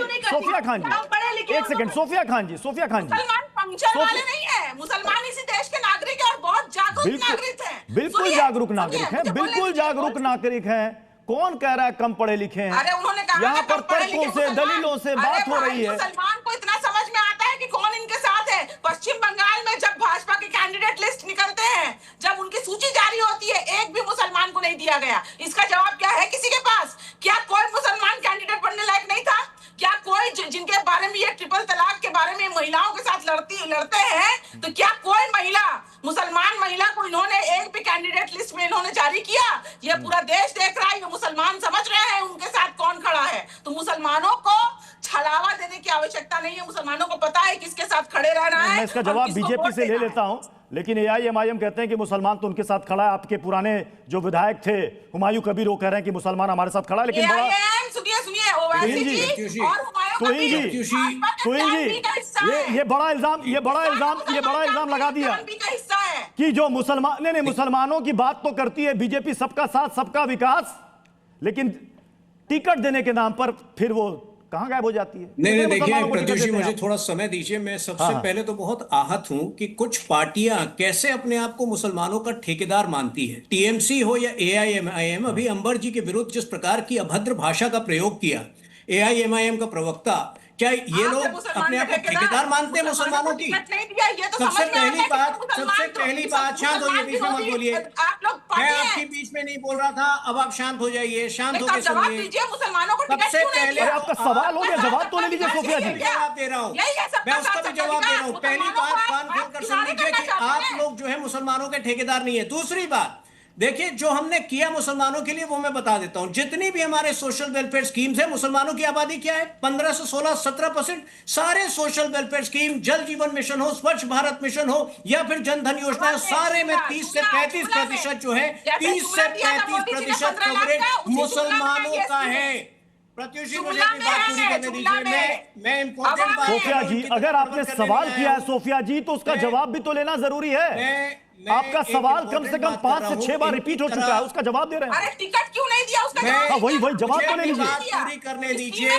एक सेकंड, सोफिया खान जी। मुसलमान पंक्चर वाले नहीं है, मुसलमान इसी देश के नागरिक है और बहुत जागरूक नागरिक हैं। बिल्कुल जागरूक नागरिक हैं, बिल्कुल जागरूक नागरिक हैं। कौन कह रहा है कम पढ़े लिखे हैं? अरे उन्होंने कहा यहाँ पर तर्कों से, दलीलों से बात हो रही है। मुसलमान को इतना समझ में आता है कि कौन इनके साथ है। पश्चिम बंगाल में जब भाजपा के कैंडिडेट लिस्ट निकलते हैं, जब उनकी सूची जारी होती है, एक भी मुसलमान को नहीं दिया गया। इसका जवाब क्या है किसी के पास? क्या कोई मुसलमान कैंडिडेट बनने लायक नहीं था? क्या कोई जिनके बारे में ये ट्रिपल तलाक के बारे में महिलाओं के साथ लड़ते हैं, तो क्या कोई महिला, मुसलमान महिला को इन्होंने एक भी कैंडिडेट लिस्ट में इन्होंने जारी किया? ये पूरा देश देख रहा है, ये मुसलमान समझ रहे हैं उनके साथ कौन खड़ा है। तो मुसलमानों को छलावा देने की आवश्यकता नहीं है, मुसलमानों को पता है किसके साथ खड़े रहना है। मैं इसका जवाब बीजेपी से ले लेता हूं, लेकिन AIMIM कहते हैं कि मुसलमान तो उनके साथ खड़ा है। आपके पुराने जो विधायक थे हुमायूं कबीर, वो कह रहे हैं कि मुसलमान हमारे साथ खड़ा है। लेकिन सुनिए ओवैसी जी और हुमायूं ये बड़ा इल्जाम लगा दिया कि जो मुसलमानों की बात तो करती है बीजेपी, सबका साथ सबका विकास, लेकिन टिकट देने के नाम पर फिर वो कहां गायब हो जाती है। नहीं देखिए प्रत्युष जी, मुझे थोड़ा समय दीजिए। मैं सबसे पहले तो बहुत आहत हूं कि कुछ पार्टियां कैसे अपने आप को मुसलमानों का ठेकेदार मानती है। TMC हो या AIMIM, अभी अंबर जी के विरुद्ध जिस प्रकार की अभद्र भाषा का प्रयोग किया AIMIM का प्रवक्ता, क्या ये लोग अपने आप को ठेकेदार मानते हैं मुसलमानों की? सबसे पहली बात शांत होइए, बीच में मत बोलिए। मैं आपके बीच में नहीं बोल रहा था, अब आप शांत हो जाइए, शांत होकर सुनिए। सबसे पहले आपका सवाल हो गया, जवाब तो ले लीजिए सोफिया जी। जवाब दे रहा हूँ मैं, उसका भी जवाब दे रहा हूँ। पहली बात कान खोलकर सुन लीजिए कि आप लोग जो है मुसलमानों के ठेकेदार नहीं है। दूसरी बात देखिए, जो हमने किया मुसलमानों के लिए वो मैं बता देता हूं। जितनी भी हमारे सोशल वेलफेयर स्कीम्स है, मुसलमानों की आबादी क्या है? 15 से 16, 17%। सारे सोशल वेलफेयर स्कीम, जल जीवन मिशन हो, स्वच्छ भारत मिशन हो या फिर जनधन योजना, सारे में 30 से 35% जो है, 30 से 35% कवरेज मुसलमानों का है। प्रत्युष जी, मुझे अपनी बात पूरी करने दीजिए। मैं इंपॉर्टेंट बात, सोफिया जी, अगर आपने सवाल किया है सोफिया जी, तो उसका जवाब भी तो लेना जरूरी है। आपका सवाल कम से कम 5 से 6 बार रिपीट हो चुका है, उसका जवाब दे रहे हैं। अरे टिकट क्यों नहीं दिया उसका? वही जवाब तो ले लीजिए। पूरी करने दीजिए।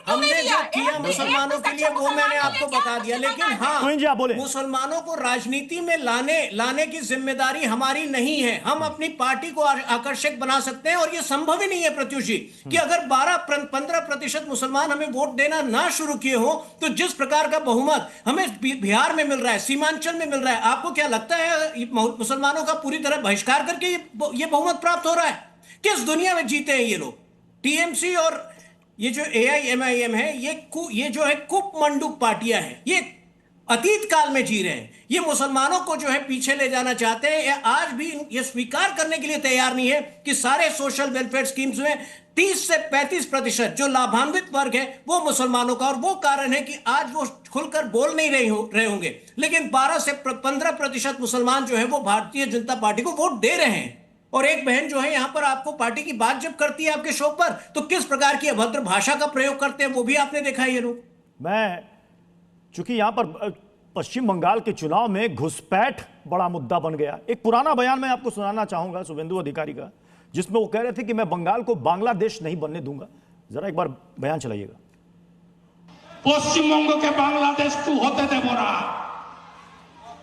हमने जो किया मुसलमानों के लिए वो मैंने आपको बता दिया, लेकिन हाँ, मुसलमानों को राजनीति में लाने की जिम्मेदारी हमारी नहीं है। हम अपनी पार्टी को आकर्षक बना सकते हैं और ये संभव ही नहीं है प्रत्युष जी कि अगर 12-15% मुसलमान हमें वोट देना ना शुरू किए हो, तो जिस प्रकार का बहुमत हमें बिहार में मिल रहा है, सीमांचल में मिल रहा है, आपको क्या लगता है मुसलमानों का पूरी तरह बहिष्कार करके ये बहुमत प्राप्त हो रहा है? किस दुनिया में जीते हैं ये लोग? TMC और ये जो AIMIM है, ये जो है कुपमंडूक पार्टियां हैं, ये अतीत काल में जी रहे हैं। ये मुसलमानों को जो है पीछे ले जाना चाहते हैं। ये आज भी ये स्वीकार करने के लिए तैयार नहीं है कि सारे सोशल वेलफेयर स्कीम्स में 30 से 35% जो लाभान्वित वर्ग है वो मुसलमानों का, और वो कारण है कि आज वो खुलकर बोल नहीं रहे होंगे, लेकिन 12 से 15% मुसलमान जो है वो भारतीय जनता पार्टी को वोट दे रहे हैं। और एक बहन जो है यहाँ पर आपको पार्टी की बात जब करती है आपके शो पर, तो किस प्रकार की अभद्र भाषा का प्रयोग करते हैं वो भी आपने देखा है ये लोग। चूंकि यहां पर पश्चिम बंगाल के चुनाव में घुसपैठ बड़ा मुद्दा बन गया। एक पुराना बयान मैं आपको सुनाना चाहूंगा शुभेंदु अधिकारी का, जिसमें वो कह रहे थे कि मैं बंगाल को बांग्लादेश नहीं बनने दूंगा। जरा एक बार बयान चलाइएगा। পশ্চিমবঙ্গ के बांग्लादेश तू होते देबो ना,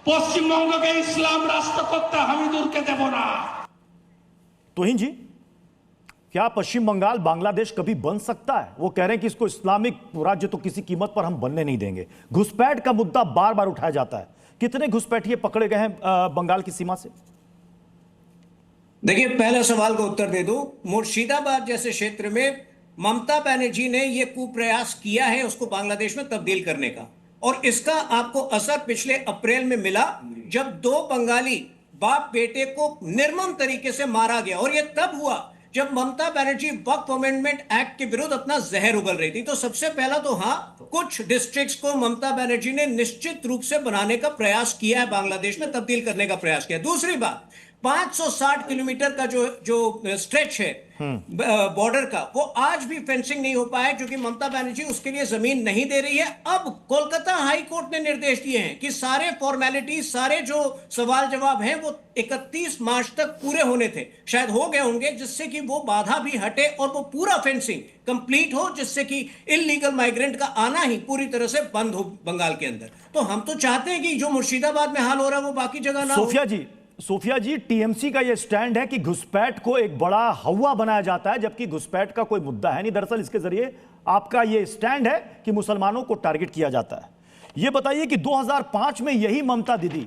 পশ্চিমবঙ্গ के इस्लाम राष्ट्र करते हम दूर के देबो ना। तोहिन जी, क्या पश्चिम बंगाल बांग्लादेश कभी बन सकता है? वो कह रहे हैं कि इसको इस्लामिक राज्य तो किसी कीमत पर हम बनने नहीं देंगे। घुसपैठ का मुद्दा बार बार उठाया जाता है। कितने घुसपैठिए पकड़े गए हैं बंगाल की सीमा से? देखिए, पहले सवाल का उत्तर दे दूं। मुर्शिदाबाद जैसे क्षेत्र में ममता बनर्जी ने यह कुप्रयास किया है उसको बांग्लादेश में तब्दील करने का, और इसका आपको असर पिछले अप्रैल में मिला जब 2 बंगाली बाप बेटे को निर्मम तरीके से मारा गया। और यह तब हुआ जब ममता बनर्जी वक्फ अमेंडमेंट एक्ट के विरुद्ध अपना जहर उगल रही थी। तो सबसे पहला तो हाँ, कुछ डिस्ट्रिक्ट्स को ममता बनर्जी ने निश्चित रूप से बनाने का प्रयास किया है, बांग्लादेश में तब्दील करने का प्रयास किया। दूसरी बात, 560 किलोमीटर का जो स्ट्रेच है बॉर्डर का, वो आज भी फेंसिंग नहीं हो पाया क्योंकि ममता बनर्जी उसके लिए जमीन नहीं दे रही है। अब कोलकाता हाई कोर्ट ने निर्देश दिए हैं कि सारे फॉर्मेलिटीज, सारे जो सवाल जवाब हैं वो 31 मार्च तक पूरे होने थे, शायद हो गए होंगे, जिससे कि वो बाधा भी हटे और वो पूरा फेंसिंग कंप्लीट हो, जिससे कि इलीगल माइग्रेंट का आना ही पूरी तरह से बंद हो बंगाल के अंदर। तो हम तो चाहते हैं कि जो मुर्शिदाबाद में हाल हो रहा है वो बाकी जगह ना हो। सोफिया जी, टीएमसी का यह स्टैंड है कि घुसपैठ को एक बड़ा हवा बनाया जाता है, जबकि घुसपैठ का कोई मुद्दा है नहीं। दरअसल इसके जरिए आपका यह स्टैंड है कि मुसलमानों को टारगेट किया जाता है। यह बताइए कि 2005 में यही ममता दीदी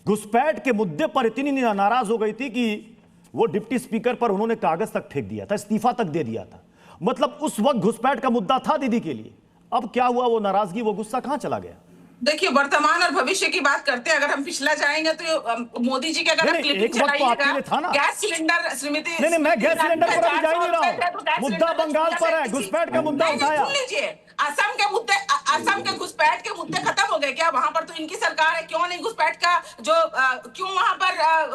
घुसपैठ के मुद्दे पर इतनी नाराज हो गई थी कि वो डिप्टी स्पीकर पर उन्होंने कागज तक फेंक दिया था, इस्तीफा तक दे दिया था। मतलब उस वक्त घुसपैठ का मुद्दा था दीदी के लिए। अब क्या हुआ? वो नाराजगी, वो गुस्सा कहां चला गया? देखिए, वर्तमान और भविष्य की बात करते हैं। अगर हम पिछला जाएंगे तो मोदी जी के अगर आप क्लिपिंग चलाइएगा, गैस सिलेंडर श्रीमती नहीं, मैं गैस सिलेंडर पर अभी जा ही नहीं रहा हूं। मुद्दा बंगाल पर है, घुसपैठ का मुद्दा उठाया। सुन लीजिए, असम के मुद्दे, असम के घुसपैठ के मुद्दे खत्म हो गए क्या? वहां पर तो इनकी सरकार है, क्यों नहीं घुसपैठ का जो क्यों वहां पर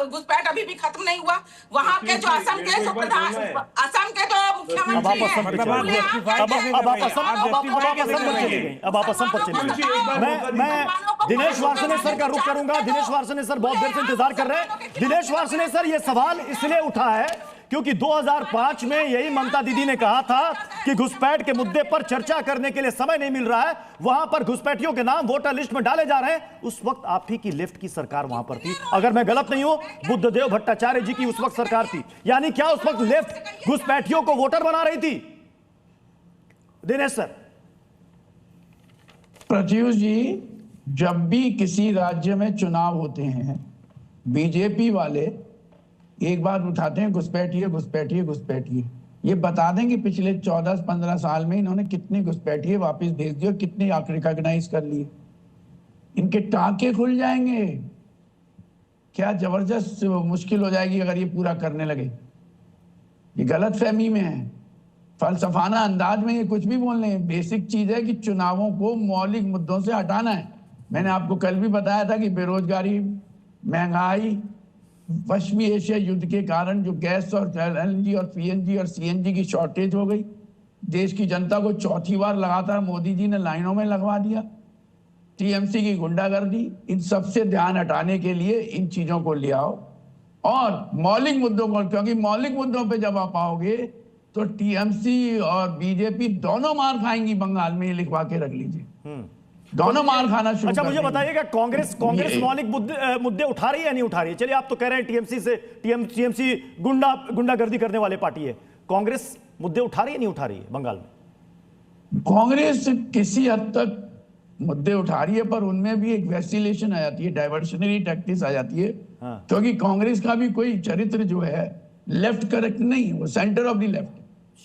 घुसपैठ अभी भी खत्म नहीं हुआ? वहां के जो असम के जो प्रधान, असम के जो मुख्यमंत्री हैं, अब आप असम पर चलिए। मैं दिनेश वार्ष्णेय का रुख करूंगा। दिनेश वार्ष्णेय बहुत देर से इंतजार कर रहे हैं। दिनेश वार्ष्णेय, ये सवाल इसलिए उठा है क्योंकि 2005 में यही ममता दीदी ने कहा था कि घुसपैठ के मुद्दे पर चर्चा करने के लिए समय नहीं मिल रहा है, वहां पर घुसपैठियोों के नाम वोटर लिस्ट में डाले जा रहे हैं। उस वक्त आप ही की लेफ्ट की सरकार वहां पर थी, अगर मैं गलत नहीं हूं, बुद्धदेव भट्टाचार्य जी की उस वक्त सरकार थी। यानी क्या उस वक्त लेफ्ट घुसपैठियों को वोटर बना रही थी? दिनेश सर। प्रत्युष जी, जब भी किसी राज्य में चुनाव होते हैं, बीजेपी वाले एक बात उठाते हैं, घुसपैठिए घुसपैठिए घुसपैठिए। ये बता दें कि पिछले 14-15 साल में इन्होंने कितने घुसपैठिए वापस भेज दिए, कितने रिकॉग्नाइज कर लिए। इनके टांके खुल जाएंगे। क्या जबरदस्त मुश्किल हो जाएगी अगर ये पूरा करने लगे। ये गलत फहमी में है, फलसफाना अंदाज में ये कुछ भी बोल रहे हैं। बेसिक चीज है कि चुनावों को मौलिक मुद्दों से हटाना है। मैंने आपको कल भी बताया था कि बेरोजगारी, महंगाई, पश्चिमी एशिया युद्ध के कारण जो गैस और एलएनजी और पीएनजी और सीएनजी की शॉर्टेज हो गई, देश की जनता को चौथी बार लगातार मोदी जी ने लाइनों में लगवा दिया, टीएमसी की गुंडागर्दी, इन सब से ध्यान हटाने के लिए इन चीजों को ले आओ और मौलिक मुद्दों को, क्योंकि मौलिक मुद्दों पे जब आप आओगे तो टीएमसी और बीजेपी दोनों मार खाएंगी बंगाल में। ये लिखवा के रख लीजिए, दोनों मार खाना शुरू। अच्छा, मुझे बताइएगा, कांग्रेस मौलिक मुद्दे उठा रही है या नहीं उठा रही है? चलिए, आप तो कह रहे हैं टीएमसी गुंडागर्दी करने वाले पार्टी है, कांग्रेस मुद्दे उठा रही है नहीं उठा रही है बंगाल में? कांग्रेस किसी हद तक मुद्दे उठा रही है, पर उनमें भी एक वैसिलेशन आ जाती है, डाइवर्शनरी टैक्टिक्स आ जाती है। क्योंकि कांग्रेस का भी कोई चरित्र जो है लेफ्ट करेक्ट नहीं, वो सेंटर ऑफ द लेफ्ट।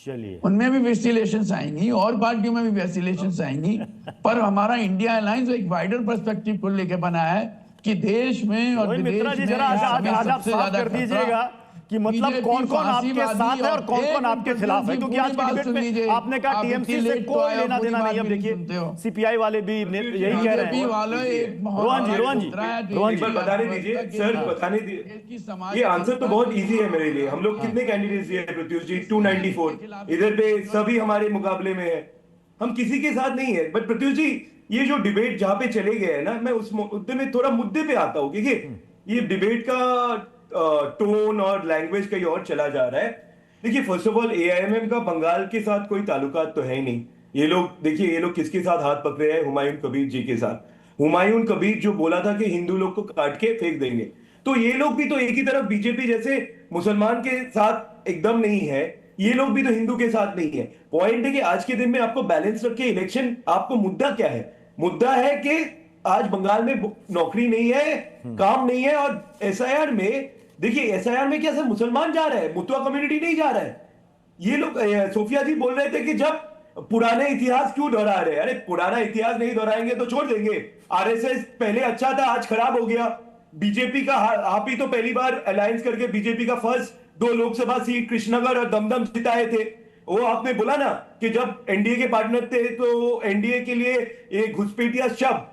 चलिए, उनमें भी वैसिलेशंस आएंगी और पार्टियों में भी वैसिलेशंस आएंगी, पर हमारा इंडिया अलायंस एक वाइडर पर्सपेक्टिव को लेके बना है कि देश में और विदेश में आज आप साफ कर दीजिएगा कि मतलब कौन-कौन आपके साथ है और कौन-कौन आपके खिलाफ है, क्योंकि आज की डिबेट में आपने कहा टीएमसी से कोई लेना देना नहीं। अब देखिए, सीपीआई वाले भी यही कह रहे हैं। रोहन जी बताने दीजिए सर, बताने दीजिए। ये आंसर तो बहुत इजी है मेरे लिए। हम लोग कितने कैंडिडेट्स दिए प्रत्युष जी? 294। इधर पे सभी हमारे मुकाबले में है, हम किसी के साथ नहीं है। बट प्रत्युष जी, ये जो डिबेट जहां पे चले गए हैं ना, मैं उस मुद्दे में थोड़ा मुद्दे पे आता हूँ, क्योंकि ये डिबेट का टोन और लैंग्वेज कहीं और चला जा रहा है। देखिए, फर्स्ट ऑफ ऑल एआईएमएम का बंगाल के साथ कोई ताल्लुकात तो है ही नहीं। ये लोग देखिए, ये लोग किसके साथ हाथ पकड़े हैं? हुमायूं कबीर जी के साथ। हुमायूं कबीर जो बोला था कि हिंदू लोग को काट के फेंक देंगे, तो ये लोग भी तो एक ही तरफ बीजेपी जैसे मुसलमान के साथ एकदम नहीं है, ये लोग भी तो हिंदू के साथ नहीं है। पॉइंट है कि आज के दिन में आपको बैलेंस रख के इलेक्शन, आपको मुद्दा क्या है? मुद्दा है कि आज बंगाल में नौकरी नहीं है, काम नहीं है, और एसआईआर में देखिए, एसआईआर में क्या सिर्फ मुसलमान जा रहा है, मुतवा कम्युनिटी नहीं जा रहा है। ये लोग सोफिया जी बोल रहे थे कि जब पुराने इतिहास क्यों दोहरा रहे हैं? अरे पुराना इतिहास नहीं दोहराएंगे तो छोड़ देंगे। आरएसएस पहले अच्छा था, आज खराब हो गया। बीजेपी का आप ही तो पहली बार अलायंस करके बीजेपी का फर्स्ट 2 लोकसभा सीट कृष्णनगर और दमदम जिताए थे। वो आपने बोला ना कि जब एनडीए के पार्टनर थे तो एनडीए के लिए एक घुसपैठिया शब्द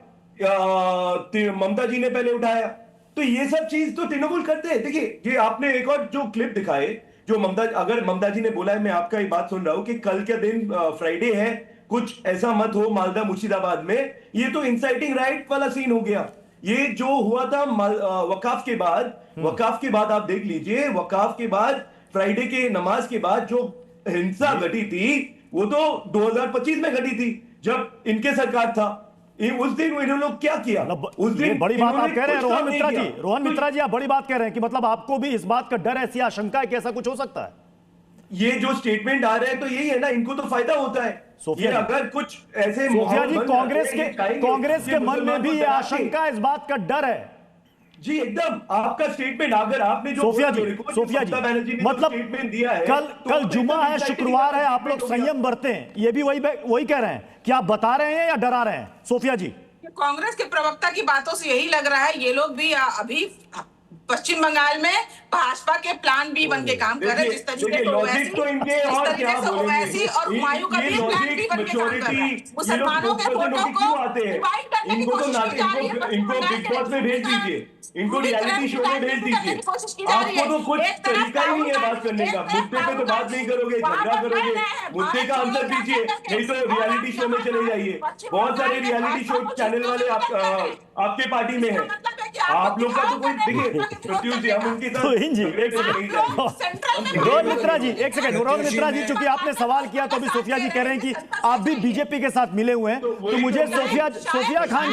ममता जी ने पहले उठाया। तो ये सब चीज तो तृणमूल करते हैं। देखिए, ये आपने एक और जो क्लिप दिखाए जो अगर ममता जी ने बोला है, मैं आपका ये बात सुन रहा हूं कि कल के दिन फ्राइडे है, कुछ ऐसा मत हो मालदा मुर्शिदाबाद में, ये तो इंसाइटिंग राइट वाला सीन हो गया। ये जो हुआ था वकाफ के बाद आप देख लीजिए, वकाफ के बाद फ्राइडे के नमाज के बाद जो हिंसा घटी थी वो तो 2025 में घटी थी जब इनके सरकार था। उस दिन इन्होंने लोग क्या किया? उस दिन बड़ी बात आप कह रहे हैं रोहन मित्रा जी, आप बड़ी बात कह रहे हैं कि मतलब आपको भी इस बात का डर, ऐसी आशंका है कि ऐसा कुछ हो सकता है। ये जो स्टेटमेंट आ रहे हैं तो यही है ना, इनको तो फायदा होता है। ये अगर कुछ ऐसे सोफिया जी, कांग्रेस के मन में भी ये आशंका, इस बात का डर है जी। एकदम आपका स्टेटमेंट, अगर आपने जो सोफिया जी मतलब स्टेटमेंट दिया है, कल जुमा है, शुक्रवार है, आप लोग संयम बरते हैं, ये भी वही कह रहे हैं कि आप बता रहे हैं या डरा रहे हैं? सोफिया जी, कांग्रेस के प्रवक्ता की बातों से यही लग रहा है ये लोग भी अभी पश्चिम बंगाल में भाजपा के प्लान बी बन के काम कर रहे हैं। जिस तरीके से ओवैसी और हुमायूं का भी प्लान बी बन के काम कर रहा है। मुसलमानों के फोटो को डिवाइड करने की कोशिश की जा रही है। इनको बिग बॉस में भेज दीजिए, इनको रियलिटी शो में भेज दीजिए। आपको तो कुछ तरीका ही नहीं है बात करने का। मुद्दे पे तो बात नहीं करोगे, झगड़ा करोगे। मुद्दे का आंसर दीजिए, नहीं तो रियलिटी शो में चले जाइए। बहुत सारे रियलिटी शो चैनल वाले आपके पार्टी में है। आप लोग का तो कोई, देखिए प्रत्युष जी, हम उनकी रोहन मित्रा जी, एक सेकंड। रोहन मित्रा जी, चूंकि आपने सवाल किया तो अभी सोफिया जी कह रहे हैं कि आप भी बीजेपी के साथ मिले हुए हैं, तो मुझे सोफिया खान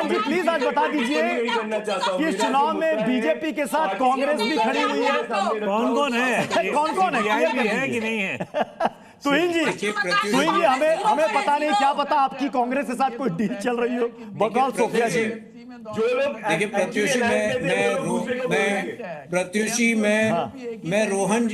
जी प्लीज आज बता दीजिए कि इस चुनाव में बीजेपी के साथ कांग्रेस भी खड़ी हुई है। कौन है कि नहीं है? तुहिन जी, हमें पता नहीं, क्या पता आपकी कांग्रेस के साथ कोई डील चल रही हो बकौल सोफिया जी। जो लोग देखिए प्रत्युषी, मैं रोहन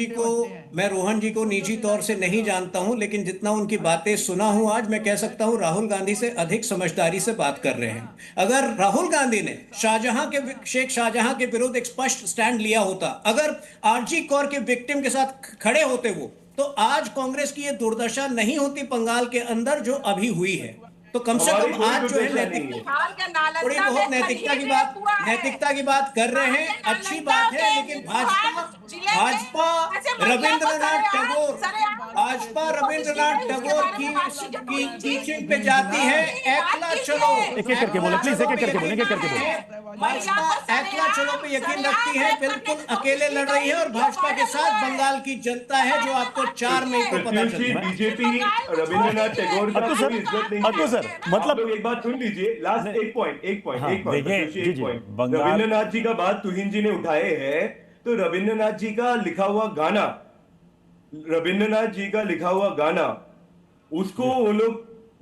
जी को निजी तौर से नहीं जानता हूं, लेकिन जितना उनकी बातें सुना हूं आज, मैं कह सकता हूं राहुल गांधी से अधिक समझदारी से बात कर रहे हैं। अगर राहुल गांधी ने शेख शाहजहां के विरुद्ध एक स्पष्ट स्टैंड लिया होता, अगर आरजी कौर के विक्टिम के साथ खड़े होते वो, तो आज कांग्रेस की ये दुर्दशा नहीं होती बंगाल के अंदर जो अभी हुई है। तो कम से कम आज जो है थोड़ी बहुत नैतिकता की बात कर रहे हैं, अच्छी बात है। लेकिन भाजपा रविंद्रनाथ टैगोर की टीचिंग पे जाती है। एकला चलो, एक करके बोले प्लीज, एक करके बोले। भाजपा एकला चलो पे यकीन रखती है, बिल्कुल अकेले लड़ रही है, और भाजपा के साथ बंगाल की जनता है, जो आपको 4 मई को पता चलेगा। बीजेपी रविंद्रनाथ टैगोर का कोई इज्जत नहीं है। मतलब एक बात सुन लीजिए, लास्ट एक पॉइंट रविंद्रनाथ जी का बात तुहिन जी ने उठाए हैं, तो रविंद्रनाथ जी का लिखा हुआ गाना उसको वो लोग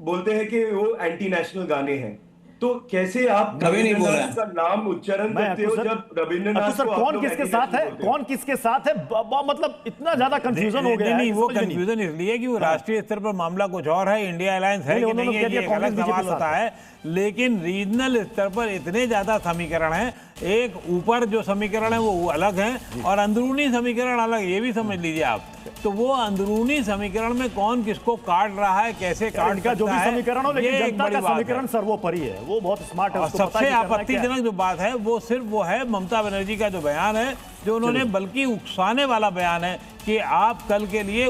बोलते हैं कि वो एंटी नेशनल गाने हैं। तो कैसे आप रविंद्रनाथ का नाम उच्चारण करते हो जब रविंद्रनाथ को कौन किसके साथ है? मतलब इतना ज्यादा कंफ्यूजन हो गया। नहीं, वो कंफ्यूजन इसलिए कि वो राष्ट्रीय स्तर पर मामला कुछ और है, इंडिया अलायंस है कि नहीं है, ये अलग सवाल होता है। लेकिन रीजनल स्तर पर इतने ज्यादा समीकरण हैं, एक ऊपर जो समीकरण है वो अलग है और अंदरूनी समीकरण अलग, ये भी समझ लीजिए आप। तो वो अंदरूनी समीकरण में कौन किसको काट रहा है, कैसे काट का जो भी समीकरण हो, लेकिन जनता का समीकरण सर्वोपरि है, वो बहुत स्मार्ट है। सबसे आपत्तिजनक जो बात है वो सिर्फ वो है ममता बनर्जी का जो बयान है, जो उन्होंने बल्कि उकसाने वाला बयान है कि आप कल के लिए